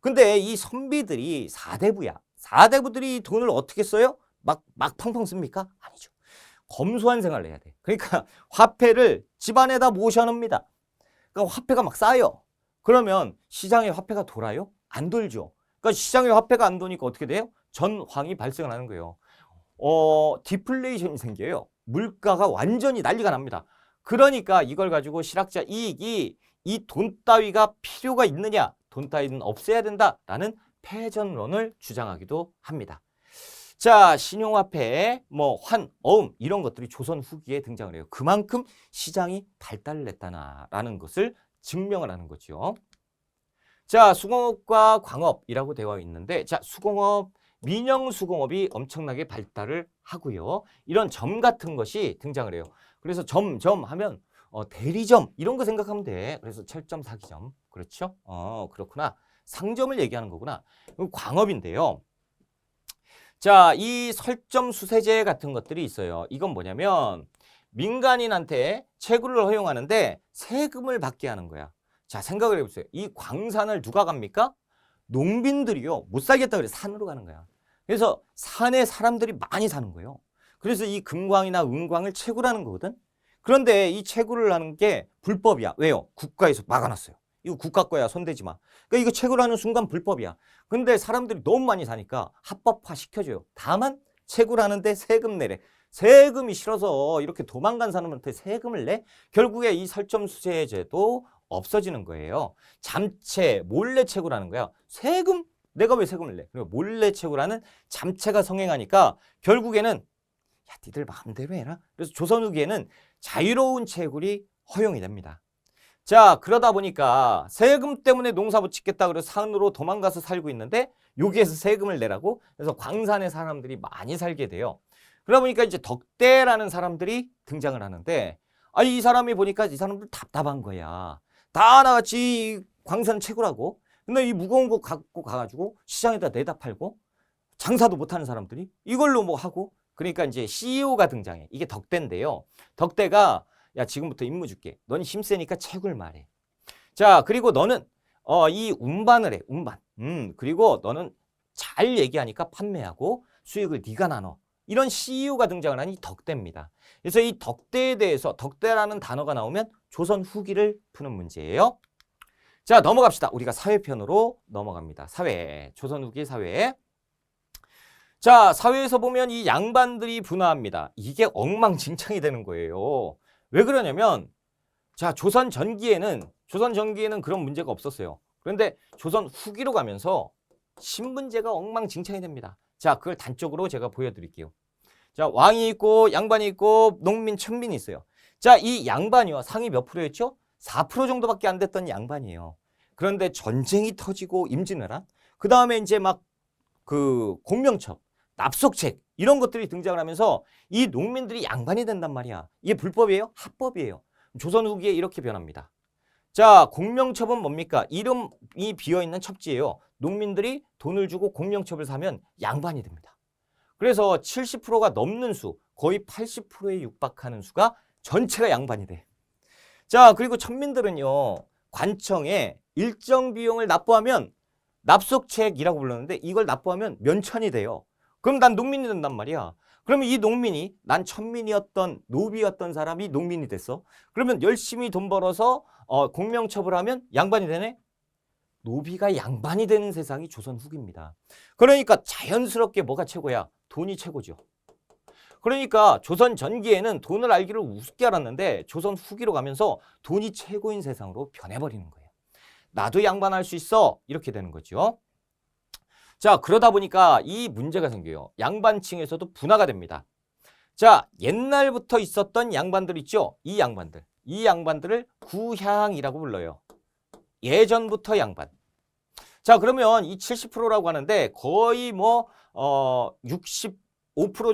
근데 이 선비들이 사대부야. 사대부들이 돈을 어떻게 써요? 막 펑펑 씁니까? 아니죠. 검소한 생활을 해야 돼. 그러니까 화폐를 집안에다 모셔놓습니다. 그러니까 화폐가 막 쌓여. 그러면 시장에 화폐가 돌아요? 안 돌죠. 그러니까 시장에 화폐가 안 도니까 어떻게 돼요? 전황이 발생을 하는 거예요. 디플레이션이 생겨요. 물가가 완전히 난리가 납니다. 그러니까 이걸 가지고 실학자 이익이 이 돈 따위가 필요가 있느냐, 돈 따위는 없애야 된다라는 패전론을 주장하기도 합니다. 자, 신용화폐, 환, 어음 이런 것들이 조선 후기에 등장을 해요. 그만큼 시장이 발달을 했다라는 것을 증명을 하는 거죠. 자, 수공업과 광업이라고 되어 있는데, 자, 수공업, 민영수공업이 엄청나게 발달을 하고요. 이런 점 같은 것이 등장을 해요. 그래서 점 하면 대리점 이런 거 생각하면 돼. 그래서 철점, 사기점. 그렇죠? 그렇구나. 상점을 얘기하는 거구나. 광업인데요. 자, 이 설점 수세제 같은 것들이 있어요. 이건 뭐냐면 민간인한테 채굴을 허용하는데 세금을 받게 하는 거야. 자, 생각을 해보세요. 이 광산을 누가 갑니까? 농민들이요. 못 살겠다 그래 산으로 가는 거야. 그래서 산에 사람들이 많이 사는 거예요. 그래서 이 금광이나 은광을 채굴하는 거거든. 그런데 이 채굴을 하는 게 불법이야. 왜요? 국가에서 막아놨어요. 이거 국가 거야. 손대지 마. 그러니까 이거 채굴하는 순간 불법이야. 근데 사람들이 너무 많이 사니까 합법화 시켜줘요. 다만 채굴하는데 세금 내래. 세금이 싫어서 이렇게 도망간 사람한테 세금을 내? 결국에 이 설점수재제도 없어지는 거예요. 잠체, 몰래 채굴하는 거야. 세금? 내가 왜 세금을 내? 그리고 몰래 채굴하는 잠체가 성행하니까 결국에는 야, 니들 마음대로 해라. 그래서 조선 후기에는 자유로운 채굴이 허용이 됩니다. 자, 그러다 보니까 세금 때문에 농사 못 짓겠다 그래서 산으로 도망가서 살고 있는데 여기에서 세금을 내라고 그래서 광산에 사람들이 많이 살게 돼요. 그러다 보니까 이제 덕대라는 사람들이 등장을 하는데 이 사람이 보니까 이 사람들 답답한 거야. 다 나같이 광산 채굴하고 근데 이 무거운 거 갖고 가가지고 시장에다 내다 팔고 장사도 못하는 사람들이 이걸로 뭐 하고 그러니까 이제 CEO가 등장해. 이게 덕대인데요. 덕대가 야, 지금부터 임무 줄게. 넌 힘세니까 채굴 말해. 자, 그리고 너는 이 운반을 해. 운반. 그리고 너는 잘 얘기하니까 판매하고 수익을 네가 나눠. 이런 CEO가 등장을 하니 덕대입니다. 그래서 이 덕대에 대해서 덕대라는 단어가 나오면 조선 후기를 푸는 문제예요. 자, 넘어갑시다. 우리가 사회편으로 넘어갑니다. 사회. 조선 후기 사회. 자, 사회에서 보면 이 양반들이 분화합니다. 이게 엉망진창이 되는 거예요. 왜 그러냐면 자, 조선 전기에는 그런 문제가 없었어요. 그런데 조선 후기로 가면서 신분제가 엉망진창이 됩니다. 자, 그걸 단적으로 제가 보여드릴게요. 자, 왕이 있고 양반이 있고 농민, 천민이 있어요. 자, 이 양반이요. 상위 몇 프로였죠? 4% 정도밖에 안 됐던 양반이에요. 그런데 전쟁이 터지고 임진왜란, 그 다음에 이제 막 그 공명첩, 납속책 이런 것들이 등장을 하면서 이 농민들이 양반이 된단 말이야. 이게 불법이에요? 합법이에요. 조선 후기에 이렇게 변합니다. 자, 공명첩은 뭡니까? 이름이 비어있는 첩지예요. 농민들이 돈을 주고 공명첩을 사면 양반이 됩니다. 그래서 70%가 넘는 수, 거의 80%에 육박하는 수가 전체가 양반이 돼. 자, 그리고 천민들은요. 관청에 일정 비용을 납부하면 납속책이라고 불렀는데 이걸 납부하면 면천이 돼요. 그럼 난 농민이 된단 말이야. 그러면 이 농민이 난 천민이었던 노비였던 사람이 농민이 됐어. 그러면 열심히 돈 벌어서 공명첩을 하면 양반이 되네. 노비가 양반이 되는 세상이 조선 후기입니다. 그러니까 자연스럽게 뭐가 최고야? 돈이 최고죠. 그러니까 조선 전기에는 돈을 알기를 우습게 알았는데 조선 후기로 가면서 돈이 최고인 세상으로 변해버리는 거예요. 나도 양반할 수 있어. 이렇게 되는 거죠. 자, 그러다 보니까 이 문제가 생겨요. 양반층에서도 분화가 됩니다. 자, 옛날부터 있었던 양반들 있죠? 이 양반들을 구향이라고 불러요. 예전부터 양반. 자, 그러면 이 70%라고 하는데 거의 65%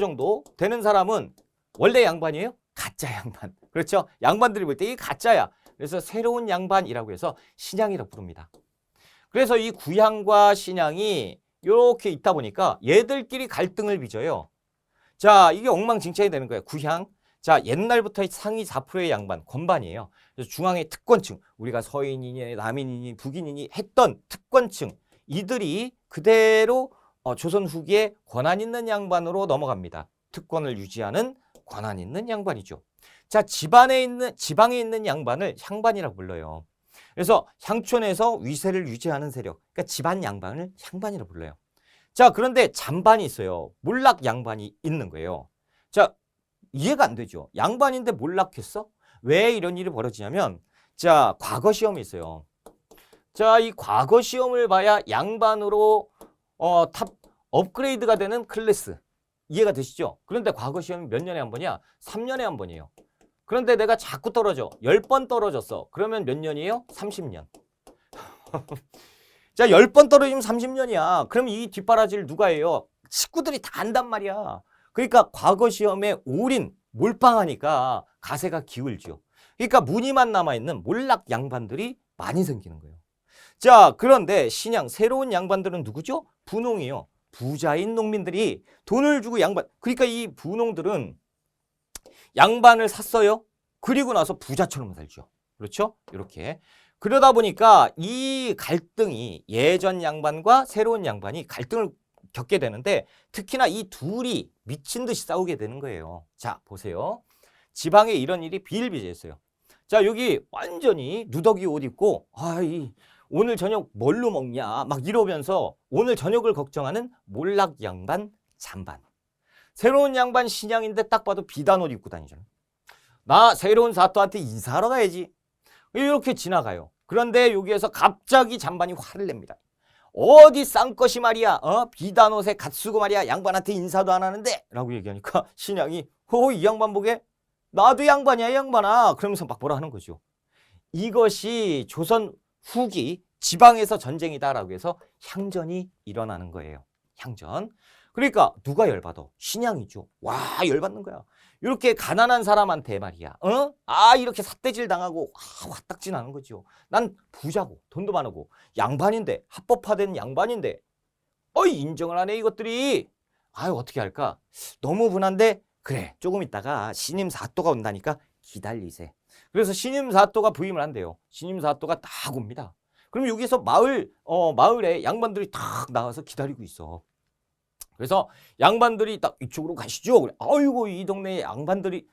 정도 되는 사람은 원래 양반이에요? 가짜 양반. 그렇죠? 양반들이 볼 때 이게 가짜야. 그래서 새로운 양반이라고 해서 신양이라고 부릅니다. 그래서 이 구향과 신양이 이렇게 있다 보니까 얘들끼리 갈등을 빚어요. 자, 이게 엉망진창이 되는 거예요. 구향. 자, 옛날부터 상위 4%의 양반, 권반이에요. 그래서 중앙의 특권층, 우리가 서인이니 남인이니 북인이니 했던 특권층, 이들이 그대로 조선 후기에 권한 있는 양반으로 넘어갑니다. 특권을 유지하는 권한 있는 양반이죠. 자, 지방에 있는 양반을 향반이라고 불러요. 그래서 향촌에서 위세를 유지하는 세력, 그러니까 집안 양반을 향반이라고 불러요. 자, 그런데 잔반이 있어요. 몰락 양반이 있는 거예요. 자, 이해가 안 되죠. 양반인데 몰락했어? 왜 이런 일이 벌어지냐면, 자, 과거 시험이 있어요. 자, 이 과거 시험을 봐야 양반으로 탑 업그레이드가 되는 클래스. 이해가 되시죠? 그런데 과거 시험이 몇 년에 한 번이야? 3년에 한 번이에요. 그런데 내가 자꾸 떨어져. 10번 떨어졌어. 그러면 몇 년이에요? 30년. 자, 10번 떨어지면 30년이야. 그럼 이 뒷바라지를 누가 해요? 식구들이 다 한단 말이야. 그러니까 과거 시험에 올인, 몰빵하니까 가세가 기울죠. 그러니까 무늬만 남아있는 몰락 양반들이 많이 생기는 거예요. 자, 그런데 신양, 새로운 양반들은 누구죠? 분홍이요. 부자인 농민들이 돈을 주고 양반, 그러니까 이 분홍들은 양반을 샀어요. 그리고 나서 부자처럼 살죠. 그렇죠? 이렇게. 그러다 보니까 이 갈등이 예전 양반과 새로운 양반이 갈등을 겪게 되는데 특히나 이 둘이 미친 듯이 싸우게 되는 거예요. 자, 보세요. 지방에 이런 일이 비일비재했어요. 자, 여기 완전히 누더기 옷 입고 오늘 저녁 뭘로 먹냐 막 이러면서 오늘 저녁을 걱정하는 몰락 양반 잔반. 새로운 양반 신양인데 딱 봐도 비단 옷 입고 다니잖아. 나 새로운 사또한테 인사하러 가야지. 이렇게 지나가요. 그런데 여기에서 갑자기 잔반이 화를 냅니다. 어디 싼것이 말이야. 비단 옷에 갓 쓰고 말이야. 양반한테 인사도 안 하는데 라고 얘기하니까 신양이 이 양반 보게 나도 양반이야 이 양반아. 그러면서 막 뭐라 하는 거죠. 이것이 조선 후기 지방에서 전쟁이다라고 해서 향전이 일어나는 거예요. 향전. 그러니까 누가 열받아? 신양이죠. 와, 열받는 거야. 이렇게 가난한 사람한테 말이야. 이렇게 삿대질 당하고 화딱지 나는 거죠. 난 부자고 돈도 많고 양반인데 합법화된 양반인데 인정을 안 해 이것들이. 어떻게 할까? 너무 분한데 그래 조금 있다가 신임 사또가 온다니까 기다리세. 그래서 신임 사또가 부임을 한대요. 신임 사또가 딱 옵니다. 그럼 여기서 마을에 양반들이 딱 나와서 기다리고 있어. 그래서 양반들이 딱 이쪽으로 가시죠. 아이고 이 동네에 양반들이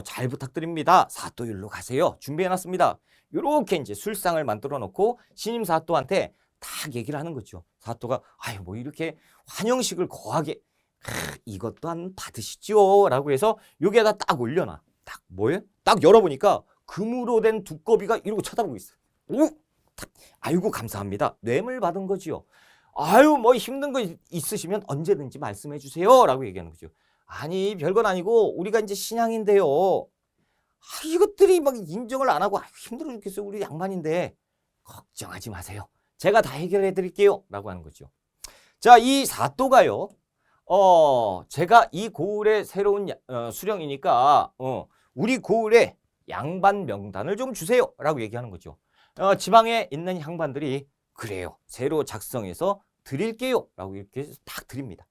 잘 부탁드립니다. 사또일로 가세요. 준비해놨습니다. 이렇게 이제 술상을 만들어 놓고 신임 사또한테 딱 얘기를 하는 거죠. 사또가 뭐 이렇게 환영식을 거하게 이것도 한 받으시죠. 라고 해서 여기에다 딱 올려놔. 딱 뭐예요? 딱 열어보니까 금으로 된 두꺼비가 이러고 쳐다보고 있어요. 아이고 감사합니다. 뇌물 받은 거지요. 뭐 힘든 거 있으시면 언제든지 말씀해 주세요. 라고 얘기하는 거죠. 아니 별건 아니고 우리가 이제 신앙인데요. 이것들이 막 인정을 안 하고 힘들어 죽겠어요. 우리 양반인데 걱정하지 마세요. 제가 다 해결해 드릴게요. 라고 하는 거죠. 자, 이 사또가요. 제가 이 고을의 새로운 수령이니까 우리 고을에 양반 명단을 좀 주세요. 라고 얘기하는 거죠. 지방에 있는 양반들이 그래요. 새로 작성해서 드릴게요. 라고 이렇게 딱 드립니다.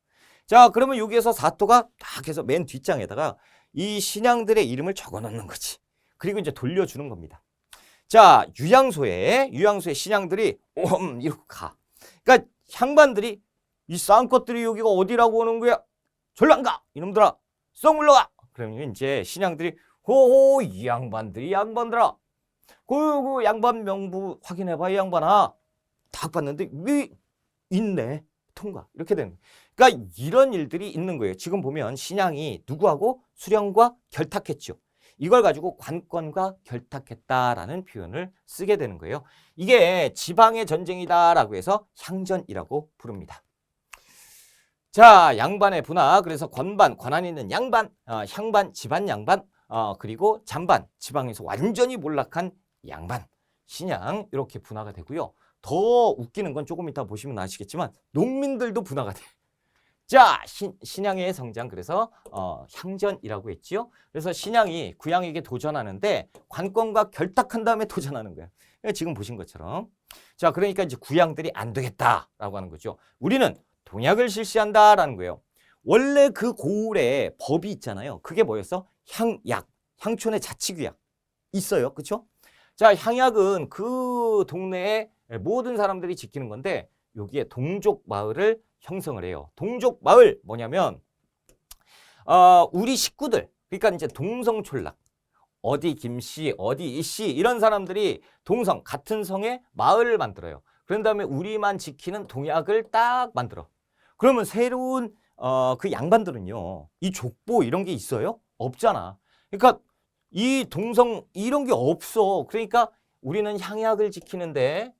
자, 그러면 여기에서 사또가 딱 해서 맨 뒷장에다가 이 신양들의 이름을 적어 놓는 거지. 그리고 이제 돌려주는 겁니다. 자, 유양소에 신양들이 이러고 가. 그러니까 양반들이 이 싼 것들이 여기가 어디라고 오는 거야? 절로 안 가! 이놈들아! 썩 물러가! 그러면 이제 신양들이 호호 이 양반들아 그 양반 명부 확인해봐 이 양반아. 딱 봤는데 왜 있네 통과 이렇게 되는 거예요. 그러니까 이런 일들이 있는 거예요. 지금 보면 신양이 누구하고 수령과 결탁했죠. 이걸 가지고 관건과 결탁했다라는 표현을 쓰게 되는 거예요. 이게 지방의 전쟁이다라고 해서 향전이라고 부릅니다. 자, 양반의 분화. 그래서 권반, 권한 있는 양반, 향반, 집안 양반, 그리고 잔반, 지방에서 완전히 몰락한 양반, 신양 이렇게 분화가 되고요. 더 웃기는 건 조금 이따 보시면 아시겠지만 농민들도 분화가 돼. 자, 신양의 성장. 그래서 향전이라고 했지요. 그래서 신양이 구양에게 도전하는데 관건과 결탁한 다음에 도전하는 거예요. 지금 보신 것처럼. 자, 그러니까 이제 구양들이 안 되겠다라고 하는 거죠. 우리는 동약을 실시한다라는 거예요. 원래 그 고을에 법이 있잖아요. 그게 뭐였어? 향약, 향촌의 자치구약 있어요. 그렇죠? 자, 향약은 그 동네에 모든 사람들이 지키는 건데 여기에 동족 마을을 형성을 해요. 동족 마을 뭐냐면 우리 식구들, 그러니까 이제 동성촌락, 어디 김씨, 어디 이씨 이런 사람들이 동성, 같은 성에 마을을 만들어요. 그런 다음에 우리만 지키는 동약을 딱 만들어. 그러면 새로운 그 양반들은요, 이 족보 이런 게 있어요? 없잖아. 그러니까 이 동성 이런 게 없어. 그러니까 우리는 향약을 지키는데,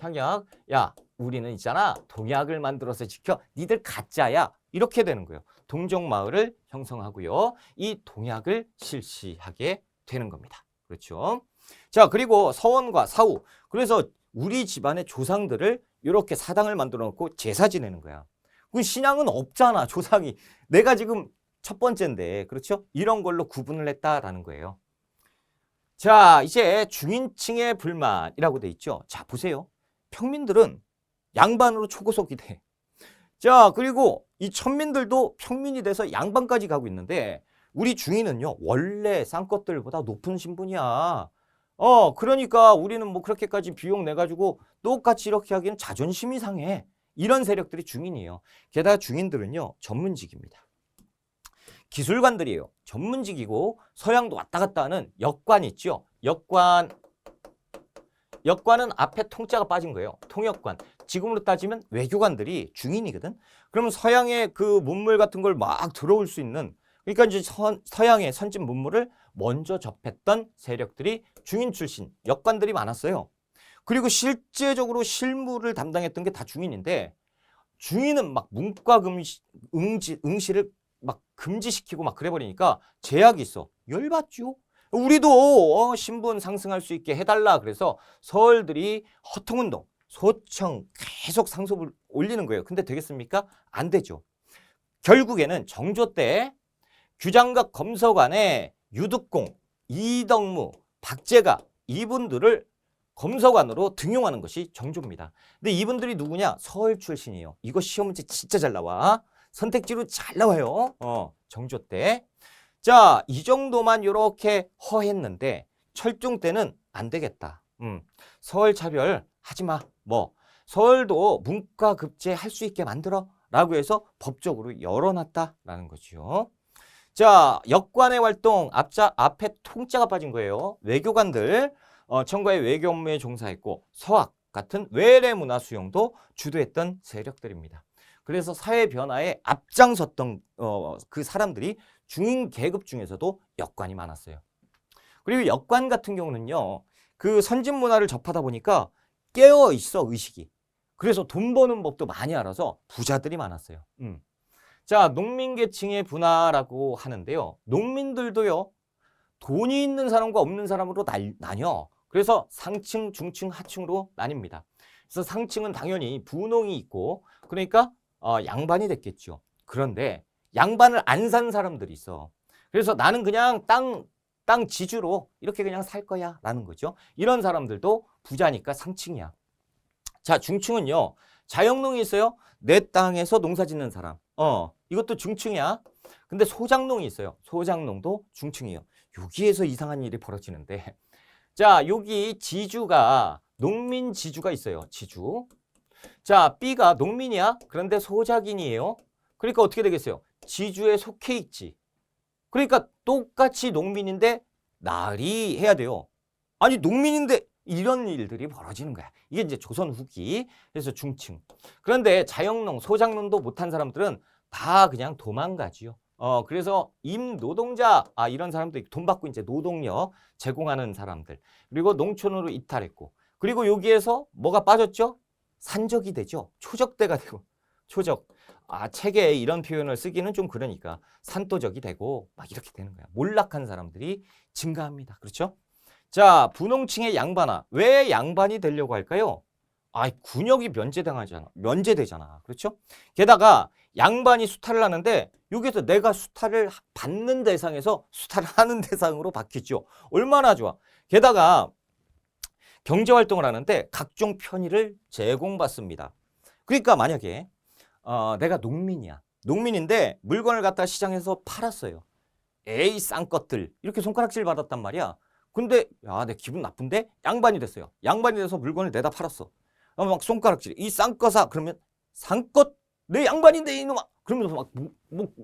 향약, 야 우리는 있잖아 동약을 만들어서 지켜, 니들 가짜야, 이렇게 되는 거예요. 동족 마을을 형성하고요, 이 동약을 실시하게 되는 겁니다. 그렇죠? 자, 그리고 서원과 사후, 그래서 우리 집안의 조상들을 이렇게 사당을 만들어 놓고 제사 지내는 거야. 그 신앙은 없잖아, 조상이. 내가 지금 첫 번째인데, 그렇죠? 이런 걸로 구분을 했다라는 거예요. 자, 이제 중인층의 불만이라고 돼 있죠. 자, 보세요. 평민들은 양반으로 초고속이 돼. 자, 그리고 이 천민들도 평민이 돼서 양반까지 가고 있는데, 우리 중인은요, 원래 쌍것들보다 높은 신분이야. 그러니까 우리는 뭐 그렇게까지 비용 내가지고 똑같이 이렇게 하기는 자존심이 상해. 이런 세력들이 중인이에요. 게다가 중인들은요, 전문직입니다. 기술관들이에요. 전문직이고, 서양도 왔다 갔다 하는 역관 있죠. 역관은 앞에 통자가 빠진 거예요. 통역관. 지금으로 따지면 외교관들이 중인이거든. 그러면 서양의 그 문물 같은 걸 막 들어올 수 있는, 그러니까 이제 서양의 선진 문물을 먼저 접했던 세력들이 중인 출신 역관들이 많았어요. 그리고 실제적으로 실무를 담당했던 게 다 중인인데, 중인은 막 문과 응시를 막 금지시키고 막 그래버리니까 제약이 있어. 열받죠. 우리도 신분 상승할 수 있게 해달라. 그래서 서울들이 허통운동, 소청 계속 상소를 올리는 거예요. 근데 되겠습니까? 안 되죠. 결국에는 정조 때 규장각 검서관에 유득공, 이덕무, 박제가 이분들을 검서관으로 등용하는 것이 정조입니다. 근데 이분들이 누구냐? 서울 출신이에요. 이거 시험 문제 진짜 잘 나와. 선택지로 잘 나와요. 정조 때. 자, 이 정도만 이렇게 허했는데 철종 때는 안 되겠다. 서울 차별 하지 마. 뭐 서울도 문과 급제 할 수 있게 만들어 라고 해서 법적으로 열어놨다라는 거죠. 자, 역관의 활동 앞에 통자가 빠진 거예요. 외교관들 청과의 외교 업무에 종사했고 서학 같은 외래 문화 수용도 주도했던 세력들입니다. 그래서 사회 변화에 앞장섰던 그 사람들이 중인 계급 중에서도 역관이 많았어요. 그리고 역관 같은 경우는요, 그 선진 문화를 접하다 보니까 깨어 있어, 의식이. 그래서 돈 버는 법도 많이 알아서 부자들이 많았어요. 자, 농민계층의 분화라고 하는데요. 농민들도요, 돈이 있는 사람과 없는 사람으로 나뉘어. 그래서 상층, 중층, 하층으로 나뉩니다. 그래서 상층은 당연히 분홍이 있고, 그러니까 양반이 됐겠죠. 그런데 양반을 안 산 사람들이 있어. 그래서 나는 그냥 땅 지주로 이렇게 그냥 살 거야 라는 거죠. 이런 사람들도 부자니까 상층이야. 자, 중층은요, 자영농이 있어요. 내 땅에서 농사 짓는 사람. 이것도 중층이야. 근데 소장농이 있어요. 소장농도 중층이에요. 여기에서 이상한 일이 벌어지는데, 자, 여기 지주가, 농민 지주가 있어요. 지주. 자, B가 농민이야. 그런데 소작인이에요. 그러니까 어떻게 되겠어요? 지주에 속해 있지. 그러니까 똑같이 농민인데 나리 해야 돼요. 아니, 농민인데 이런 일들이 벌어지는 거야. 이게 이제 조선 후기. 그래서 중층. 그런데 자영농, 소작농도 못한 사람들은 다 그냥 도망가지요. 그래서 임노동자, 이런 사람들 돈 받고 이제 노동력 제공하는 사람들. 그리고 농촌으로 이탈했고. 그리고 여기에서 뭐가 빠졌죠? 산적이 되죠. 초적대가 되고. 초적. 책에 이런 표현을 쓰기는 좀 그러니까 산도적이 되고 막 이렇게 되는 거야. 몰락한 사람들이 증가합니다. 그렇죠? 자, 분홍층의 양반아. 왜 양반이 되려고 할까요? 군역이 면제되잖아. 그렇죠? 게다가 양반이 수탈을 하는데 여기서 내가 수탈을 받는 대상에서 수탈을 하는 대상으로 바뀌죠. 얼마나 좋아. 게다가 경제활동을 하는데 각종 편의를 제공받습니다. 그러니까 만약에 내가 농민이야. 농민인데 물건을 갖다 시장에서 팔았어요. 에이, 쌍것들. 이렇게 손가락질 받았단 말이야. 근데 내 기분 나쁜데 양반이 됐어요. 양반이 돼서 물건을 내다 팔았어. 막 손가락질. 이 쌍꺼사. 그러면 쌍껏 내 양반인데 이놈아. 그러면서 막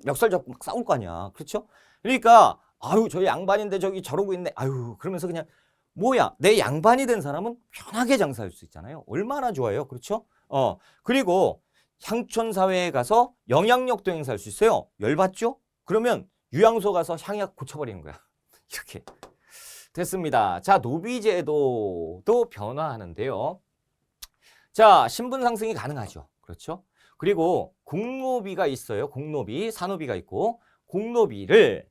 멱살 잡고 막 싸울 거 아니야. 그렇죠? 그러니까 아유 저 양반인데 저기 저러고 있네. 아유 그러면서 그냥 뭐야 내 양반이 된 사람은 편하게 장사할 수 있잖아요. 얼마나 좋아요. 그렇죠? 그리고 향촌 사회에 가서 영향력도 행사할 수 있어요. 열받죠? 그러면 유양소 가서 향약 고쳐버리는 거야. 이렇게 됐습니다. 자, 노비제도도 변화하는데요. 자, 신분 상승이 가능하죠. 그렇죠? 그리고 공노비가 있어요. 공노비, 산노비가 있고 공노비를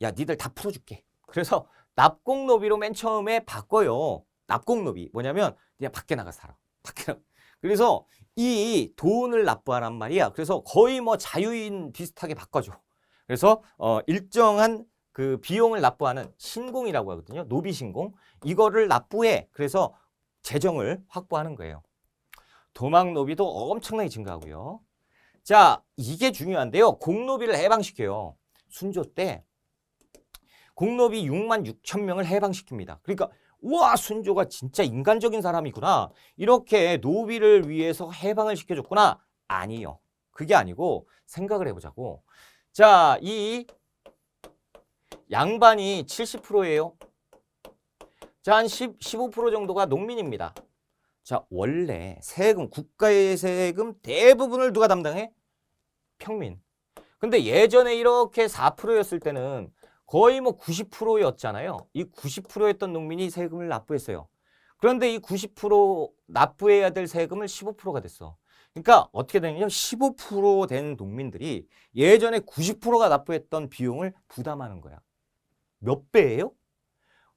야, 니들 다 풀어줄게. 그래서 납공노비로 맨 처음에 바꿔요. 납공노비 뭐냐면 그냥 밖에 나가 살아. 그래서 이 돈을 납부하란 말이야. 그래서 거의 뭐 자유인 비슷하게 바꿔줘. 그래서 일정한 그 비용을 납부하는 신공이라고 하거든요. 노비 신공. 이거를 납부해. 그래서 재정을 확보하는 거예요. 도망 노비도 엄청나게 증가하고요. 자, 이게 중요한데요. 공노비를 해방시켜요. 순조 때 공노비 6만 6천 명을 해방시킵니다. 그러니까 우와 순조가 진짜 인간적인 사람이구나. 이렇게 노비를 위해서 해방을 시켜줬구나. 아니요. 그게 아니고 생각을 해보자고. 자, 이 양반이 70%예요. 자, 한 15% 정도가 농민입니다. 자, 원래 세금, 국가의 세금 대부분을 누가 담당해? 평민. 근데 예전에 이렇게 4%였을 때는 거의 뭐 90%였잖아요. 이 90%였던 농민이 세금을 납부했어요. 그런데 이 90% 납부해야 될 세금을 15%가 됐어. 그러니까 어떻게 되냐면 15% 된 농민들이 예전에 90%가 납부했던 비용을 부담하는 거야. 몇 배예요?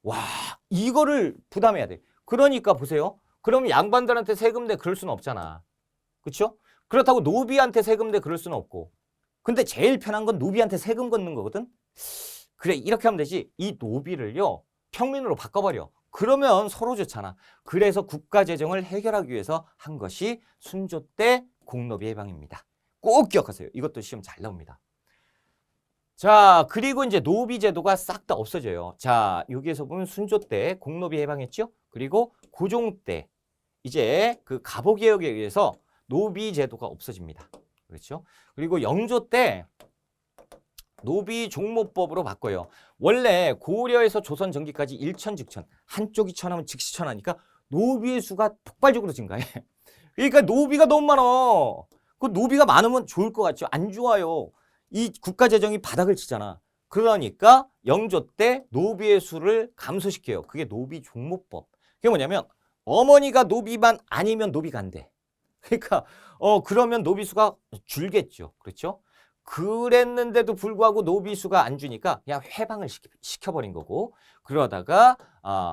와, 이거를 부담해야 돼. 그러니까 보세요. 그럼 양반들한테 세금 내 그럴 수는 없잖아. 그렇죠? 그렇다고 노비한테 세금 내 그럴 수는 없고. 근데 제일 편한 건 노비한테 세금 걷는 거거든. 그래 이렇게 하면 되지. 이 노비를요 평민으로 바꿔버려. 그러면 서로 좋잖아. 그래서 국가 재정을 해결하기 위해서 한 것이 순조 때 공노비 해방입니다. 꼭 기억하세요. 이것도 시험 잘 나옵니다. 자, 그리고 이제 노비 제도가 싹 다 없어져요. 자, 여기에서 보면 순조 때 공노비 해방했죠. 그리고 고종 때 이제 그 갑오개혁에 의해서 노비 제도가 없어집니다. 그렇죠? 그리고 영조 때 노비 종모법으로 바꿔요. 원래 고려에서 조선 전기까지 일천즉천, 한쪽이 천하면 즉시 천하니까 노비의 수가 폭발적으로 증가해. 그러니까 노비가 너무 많아. 그 노비가 많으면 좋을 것 같죠? 안 좋아요. 이 국가 재정이 바닥을 치잖아. 그러니까 영조 때 노비의 수를 감소시켜요. 그게 노비 종모법. 그게 뭐냐면 어머니가 노비만 아니면 노비가 안 돼. 그러니까 그러면 노비 수가 줄겠죠. 그렇죠? 그랬는데도 불구하고 노비 수가 안 주니까 그냥 해방을 시켜버린 거고 그러다가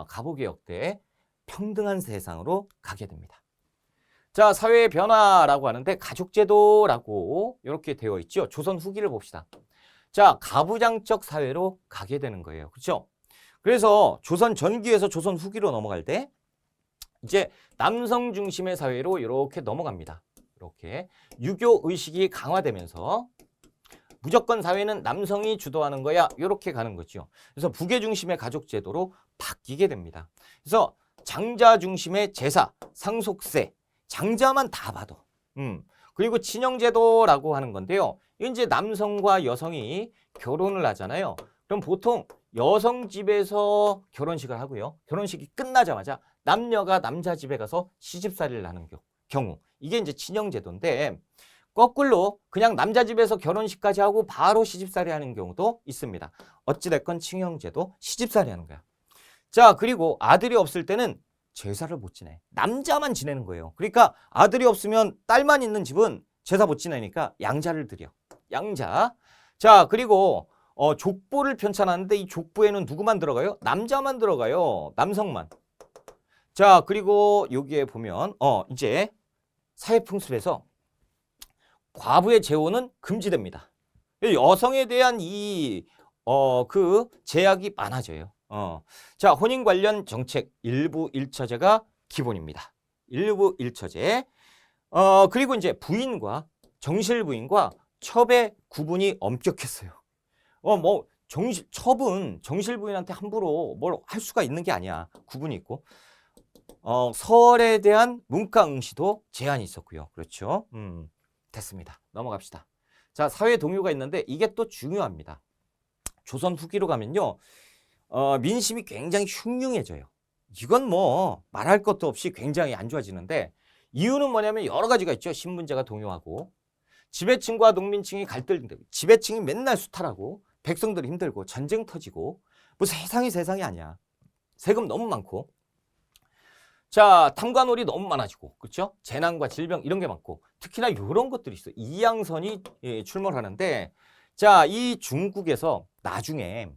갑오개혁 때 평등한 세상으로 가게 됩니다. 자, 사회의 변화라고 하는데 가족제도라고 이렇게 되어 있죠. 조선 후기를 봅시다. 자, 가부장적 사회로 가게 되는 거예요. 그렇죠? 그래서 조선 전기에서 조선 후기로 넘어갈 때 이제 남성 중심의 사회로 이렇게 넘어갑니다. 이렇게 유교 의식이 강화되면서 무조건 사회는 남성이 주도하는 거야. 이렇게 가는 거죠. 그래서 부계 중심의 가족 제도로 바뀌게 됩니다. 그래서 장자 중심의 제사, 상속세, 장자만 다 받아. 그리고 친형제도라고 하는 건데요. 이제 남성과 여성이 결혼을 하잖아요. 그럼 보통 여성 집에서 결혼식을 하고요. 결혼식이 끝나자마자 남녀가 남자 집에 가서 시집살이를 하는 경우. 이게 이제 친형제도인데 거꾸로 그냥 남자 집에서 결혼식까지 하고 바로 시집살이 하는 경우도 있습니다. 어찌됐건 친형제도 시집살이 하는 거야. 자, 그리고 아들이 없을 때는 제사를 못 지내. 남자만 지내는 거예요. 그러니까 아들이 없으면 딸만 있는 집은 제사 못 지내니까 양자를 드려. 양자. 자, 그리고 족보를 편찬하는데 이 족보에는 누구만 들어가요? 남자만 들어가요. 남성만. 자, 그리고 여기에 보면 이제 사회풍습에서 과부의 재혼은 금지됩니다. 여성에 대한 그 제약이 많아져요. 자, 혼인 관련 정책 일부 일처제가 기본입니다. 일부 일처제. 그리고 이제 부인과 정실 부인과 첩의 구분이 엄격했어요. 첩은 정실 부인한테 함부로 뭘 할 수가 있는 게 아니야. 구분이 있고. 설에 대한 문과 응시도 제한이 있었고요. 그렇죠. 됐습니다. 넘어갑시다. 자, 사회 동요가 있는데 이게 또 중요합니다. 조선 후기로 가면요. 민심이 굉장히 흉흉해져요. 이건 뭐 말할 것도 없이 굉장히 안 좋아지는데 이유는 뭐냐면 여러 가지가 있죠. 신분제가 동요하고 지배층과 농민층이 갈등되고 지배층이 맨날 수탈하고 백성들이 힘들고 전쟁 터지고 뭐 세상이 아니야. 세금 너무 많고 자 탐관오리 너무 많아지고 그렇죠? 재난과 질병 이런 게 많고 특히나 이런 것들이 있어요. 이양선이 출몰하는데 자 이 중국에서 나중에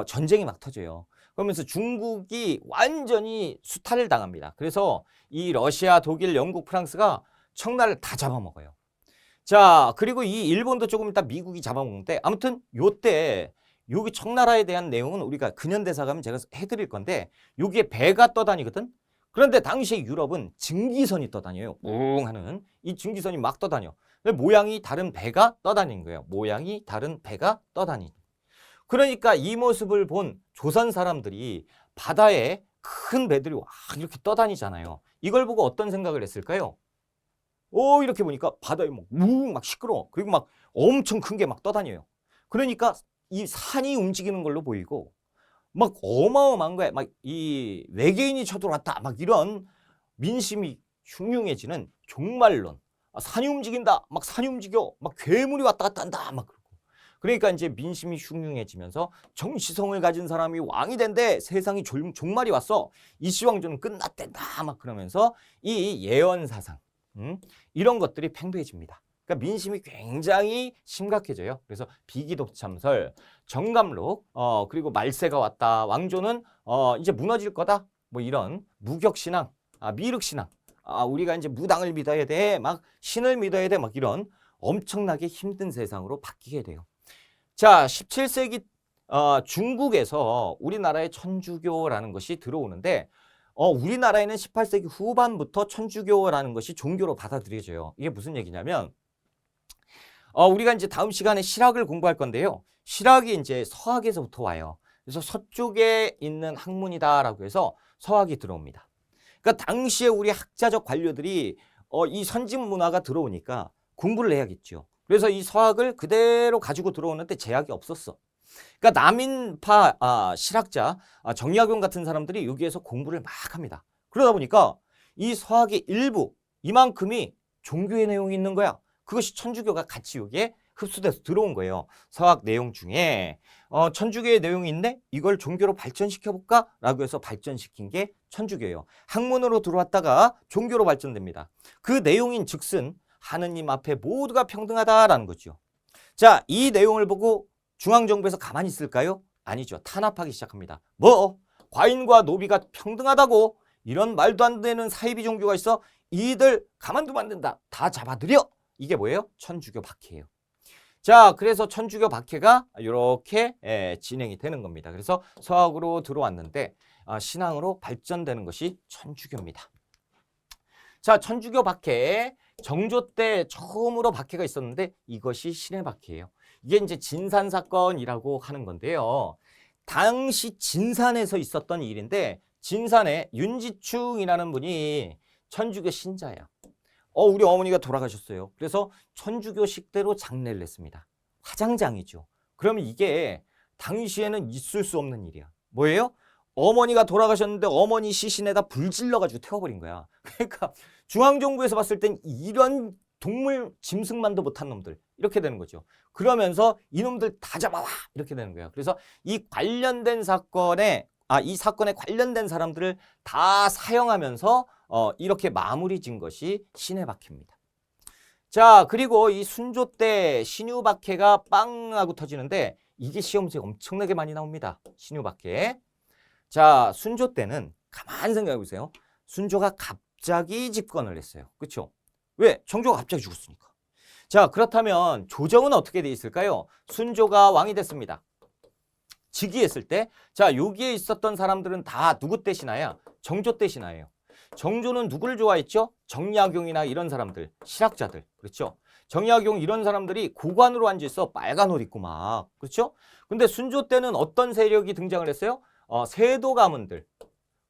전쟁이 막 터져요. 그러면서 중국이 완전히 수탈을 당합니다. 그래서 이 러시아, 독일, 영국, 프랑스가 청나라를 다 잡아먹어요. 자, 그리고 이 일본도 조금 이따 미국이 잡아먹는데 아무튼 요때 여기 청나라에 대한 내용은 우리가 근현대사 가면 제가 해드릴 건데 여기에 배가 떠다니거든. 그런데 당시에 유럽은 증기선이 떠다녀요. 웅 하는 이 증기선이 막 떠다녀. 모양이 다른 배가 떠다니는 거예요. 모양이 다른 배가 떠다니는. 그러니까 이 모습을 본 조선 사람들이 바다에 큰 배들이 와 이렇게 떠다니잖아요. 이걸 보고 어떤 생각을 했을까요? 이렇게 보니까 바다에 막 시끄러워. 그리고 막 엄청 큰 게 막 떠다녀요. 그러니까 이 산이 움직이는 걸로 보이고 막 어마어마한 거야. 막 이 외계인이 쳐들어왔다. 막 이런 민심이 흉흉해지는 종말론. 산이 움직인다. 막 산이 움직여. 막 괴물이 왔다 갔다 한다. 막 그러고. 그러니까 이제 민심이 흉흉해지면서 정치성을 가진 사람이 왕이 된대. 세상이 종말이 왔어. 이시왕조는 끝났댄다. 막 그러면서 이 예언 사상. 이런 것들이 팽배해집니다. 그러니까 민심이 굉장히 심각해져요. 그래서 비기독참설, 정감록, 그리고 말세가 왔다. 왕조는 이제 무너질 거다. 뭐 이런 무격신앙, 미륵신앙. 우리가 이제 무당을 믿어야 돼. 막 신을 믿어야 돼. 막 이런 엄청나게 힘든 세상으로 바뀌게 돼요. 자, 17세기 중국에서 우리나라에 천주교라는 것이 들어오는데 우리나라에는 18세기 후반부터 천주교라는 것이 종교로 받아들여져요. 이게 무슨 얘기냐면 우리가 이제 다음 시간에 실학을 공부할 건데요. 실학이 이제 서학에서부터 와요. 그래서 서쪽에 있는 학문이다라고 해서 서학이 들어옵니다. 그러니까 당시에 우리 학자적 관료들이 이 선진 문화가 들어오니까 공부를 해야겠죠. 그래서 이 서학을 그대로 가지고 들어오는데 제약이 없었어. 그러니까 남인파 실학자 정약용 같은 사람들이 여기에서 공부를 막 합니다. 그러다 보니까 이 서학의 일부 이만큼이 종교의 내용이 있는 거야. 그것이 천주교가 같이 여기에 흡수돼서 들어온 거예요. 서학 내용 중에 천주교의 내용이 있네? 이걸 종교로 발전시켜볼까? 라고 해서 발전시킨 게 천주교예요. 학문으로 들어왔다가 종교로 발전됩니다. 그 내용인 즉슨 하느님 앞에 모두가 평등하다라는 거죠. 자, 이 내용을 보고 중앙정부에서 가만히 있을까요? 아니죠. 탄압하기 시작합니다. 과인과 노비가 평등하다고 이런 말도 안 되는 사이비 종교가 있어? 이들 가만두면 안 된다. 다 잡아들여. 이게 뭐예요? 천주교 박해예요. 자, 그래서 천주교 박해가 이렇게 진행이 되는 겁니다. 그래서 서학으로 들어왔는데 신앙으로 발전되는 것이 천주교입니다. 자, 천주교 박해 정조 때 처음으로 박해가 있었는데 이것이 신의 박해예요. 이게 이제 진산 사건이라고 하는 건데요. 당시 진산에서 있었던 일인데 진산에 윤지충이라는 분이 천주교 신자예요. 우리 어머니가 돌아가셨어요. 그래서 천주교 식대로 장례를 했습니다. 화장장이죠. 그러면 이게 당시에는 있을 수 없는 일이야. 뭐예요? 어머니가 돌아가셨는데 어머니 시신에다 불 질러가지고 태워버린 거야. 그러니까 중앙정부에서 봤을 땐 이런 동물 짐승만도 못한 놈들 이렇게 되는 거죠. 그러면서 이놈들 다 잡아와 이렇게 되는 거예요. 그래서 이 관련된 사건에 이 사건에 관련된 사람들을 다 사형하면서 이렇게 마무리 진 것이 신의 박해입니다. 자, 그리고 이 순조 때 신유 박해가 빵 하고 터지는데 이게 시험지에 엄청나게 많이 나옵니다. 신유 박해. 자, 순조 때는 가만히 생각해 보세요. 순조가 갑자기 집권을 했어요. 그렇죠? 왜? 정조가 갑자기 죽었으니까. 자, 그렇다면 조정은 어떻게 돼 있을까요? 순조가 왕이 됐습니다. 즉위했을 때, 자, 여기에 있었던 사람들은 다 누구 때 신하야? 정조 때 신하예요. 정조는 누구를 좋아했죠? 정약용이나 이런 사람들, 실학자들, 그렇죠? 정약용 이런 사람들이 고관으로 앉아있어 빨간 옷 입고 막, 그렇죠? 근데 순조 때는 어떤 세력이 등장을 했어요? 세도 가문들.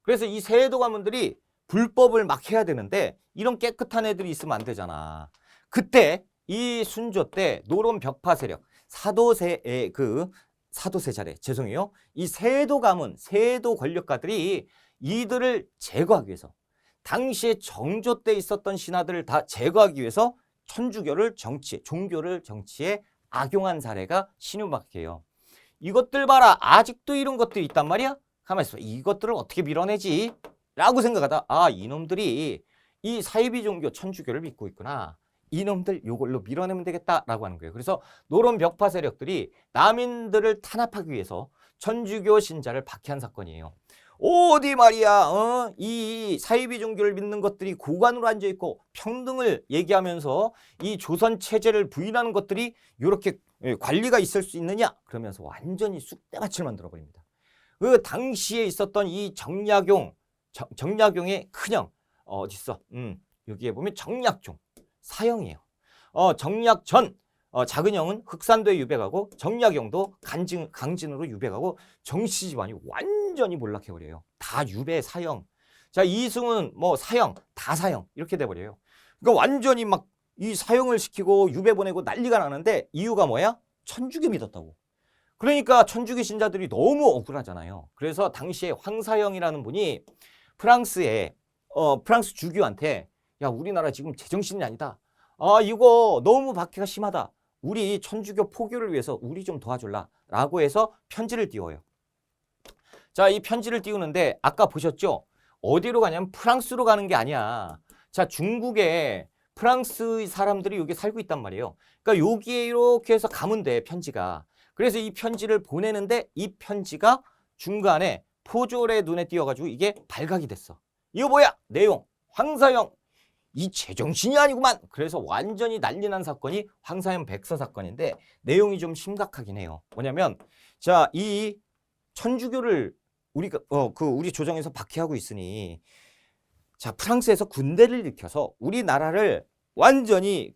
그래서 이 세도 가문들이 불법을 막 해야 되는데 이런 깨끗한 애들이 있으면 안 되잖아. 그때 이 순조 때 노론 벽파 세력 사도세의 사도세 자래 죄송해요. 이 세도 가문 세도 권력가들이 이들을 제거하기 위해서 당시에 정조 때 있었던 신하들을 다 제거하기 위해서 천주교를 정치에 종교를 정치에 악용한 사례가 신유박해예요. 이것들 봐라. 아직도 이런 것들이 있단 말이야. 가만히 있어. 이것들을 어떻게 밀어내지? 라고 생각하다 이놈들이 이 사이비 종교 천주교를 믿고 있구나. 이놈들 요걸로 밀어내면 되겠다라고 하는 거예요. 그래서 노론 벽파 세력들이 남인들을 탄압하기 위해서 천주교 신자를 박해한 사건이에요. 어디 말이야 이 사이비 종교를 믿는 것들이 고관으로 앉아있고 평등을 얘기하면서 이 조선 체제를 부인하는 것들이 이렇게 관리가 있을 수 있느냐 그러면서 완전히 쑥대밭을 만들어버립니다. 그 당시에 있었던 이 정약용의 큰형 어디 있어? 여기에 보면 정약종 사형이에요. 정약전 작은형은 흑산도에 유배가고 정약용도 강진으로 유배가고 정씨 집안이 완전히 몰락해버려요. 다 유배 사형. 자 이승은 뭐 사형 다 사형 이렇게 돼버려요. 그러니까 완전히 막 이 사형을 시키고 유배 보내고 난리가 나는데 이유가 뭐야? 천주교 믿었다고. 그러니까 천주교 신자들이 너무 억울하잖아요. 그래서 당시에 황사형이라는 분이 프랑스 주교한테 야 우리나라 지금 제정신이 아니다. 이거 너무 박해가 심하다. 우리 천주교 포교를 위해서 우리 좀 도와줄라 라고 해서 편지를 띄워요. 자, 이 편지를 띄우는데 아까 보셨죠? 어디로 가냐면 프랑스로 가는 게 아니야. 자, 중국에 프랑스 사람들이 여기 살고 있단 말이에요. 그러니까 여기에 이렇게 해서 가면 돼, 편지가. 그래서 이 편지를 보내는데 이 편지가 중간에 포졸의 눈에 띄어가지고 이게 발각이 됐어. 이거 뭐야? 내용. 황사형. 이 제정신이 아니구만. 그래서 완전히 난리 난 사건이 황사형 백서 사건인데 내용이 좀 심각하긴 해요. 뭐냐면 자, 이 천주교를 우리 조정에서 박해하고 있으니 자, 프랑스에서 군대를 일으켜서 우리나라를 완전히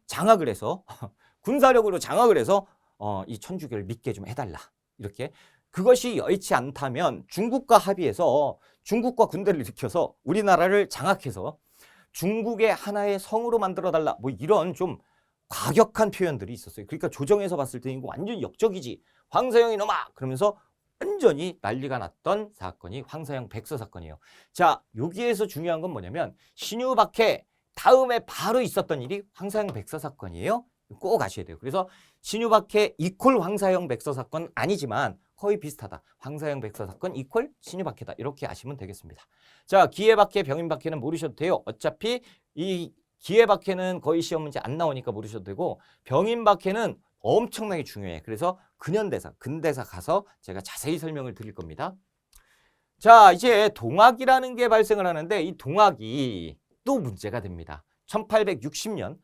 장악을 해서 군사력으로 장악을 해서 이 천주교를 믿게 좀 해달라. 이렇게 그것이 여의치 않다면 중국과 합의해서 중국과 군대를 일으켜서 우리나라를 장악해서 중국의 하나의 성으로 만들어달라. 뭐 이런 좀 과격한 표현들이 있었어요. 그러니까 조정에서 봤을 때 이거 완전 역적이지. 황사형 이놈아! 그러면서 완전히 난리가 났던 사건이 황사형 백서 사건이에요. 자, 여기에서 중요한 건 뭐냐면 신유박해 다음에 바로 있었던 일이 황사형 백서 사건이에요. 꼭 아셔야 돼요. 그래서 신유박해 이퀄 황사형 백서 사건 아니지만 거의 비슷하다. 황사형 백서 사건 이퀄 신유박해다. 이렇게 아시면 되겠습니다. 자, 기해박해, 병인박해는 모르셔도 돼요. 어차피 이 기해박해는 거의 시험 문제 안 나오니까 모르셔도 되고 병인박해는 엄청나게 중요해. 그래서 근대사 가서 제가 자세히 설명을 드릴 겁니다. 자, 이제 동학이라는 게 발생을 하는데 이 동학이 또 문제가 됩니다. 1860년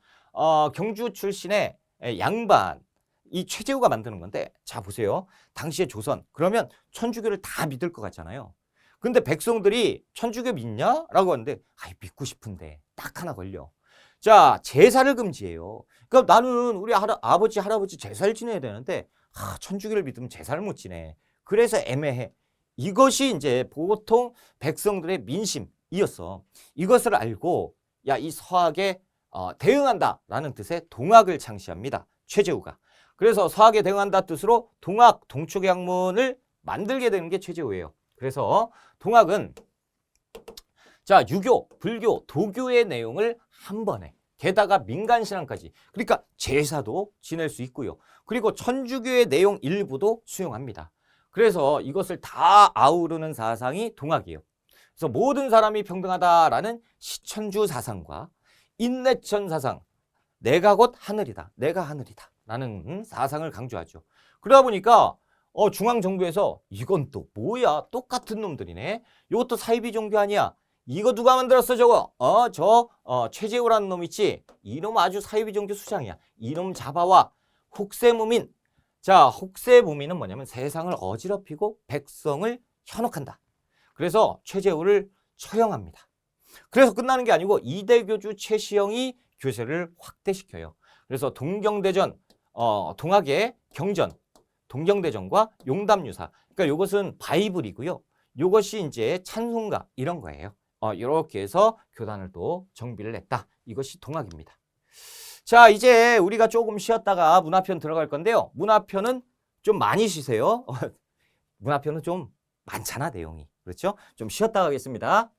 경주 출신의 양반 이 최재우가 만드는 건데 자 보세요. 당시에 조선 그러면 천주교를 다 믿을 것 같잖아요. 근데 백성들이 천주교 믿냐? 라고 하는데 믿고 싶은데 딱 하나 걸려. 자, 제사를 금지해요. 그러니까 나는 우리 아버지 할아버지 제사를 지내야 되는데 천주교를 믿으면 제사를 못 지내. 그래서 애매해. 이것이 이제 보통 백성들의 민심이었어. 이것을 알고 야, 이 서학에 대응한다라는 뜻의 동학을 창시합니다. 최재우가. 그래서 서학에 대응한다 뜻으로 동학, 동촉의 학문을 만들게 되는 게 최재우예요. 그래서 동학은 자, 유교, 불교, 도교의 내용을 한 번에 게다가 민간신앙까지 그러니까 제사도 지낼 수 있고요. 그리고 천주교의 내용 일부도 수용합니다. 그래서 이것을 다 아우르는 사상이 동학이에요. 그래서 모든 사람이 평등하다라는 시천주 사상과 인내천 사상, 내가 곧 하늘이다, 내가 하늘이다 라는 사상을 강조하죠. 그러다 보니까 중앙정부에서 이건 또 뭐야? 똑같은 놈들이네. 이것도 사이비 종교 아니야? 이거 누가 만들었어 저거? 최재우라는 놈 있지? 이놈 아주 사이비 종교 수장이야. 이놈 잡아와. 혹세무민. 자, 혹세무민은 뭐냐면 세상을 어지럽히고 백성을 현혹한다. 그래서 최재우를 처형합니다. 그래서 끝나는 게 아니고 이대교주 최시영이 교세를 확대시켜요. 그래서 동경대전, 동학의 경전, 동경대전과 용담유사. 그러니까 이것은 바이블이고요. 이것이 이제 찬송가 이런 거예요. 이렇게 해서 교단을 또 정비를 했다. 이것이 동학입니다. 자, 이제 우리가 조금 쉬었다가 문화편 들어갈 건데요. 문화편은 좀 많이 쉬세요. 문화편은 좀 많잖아, 내용이. 그렇죠? 좀 쉬었다 가겠습니다.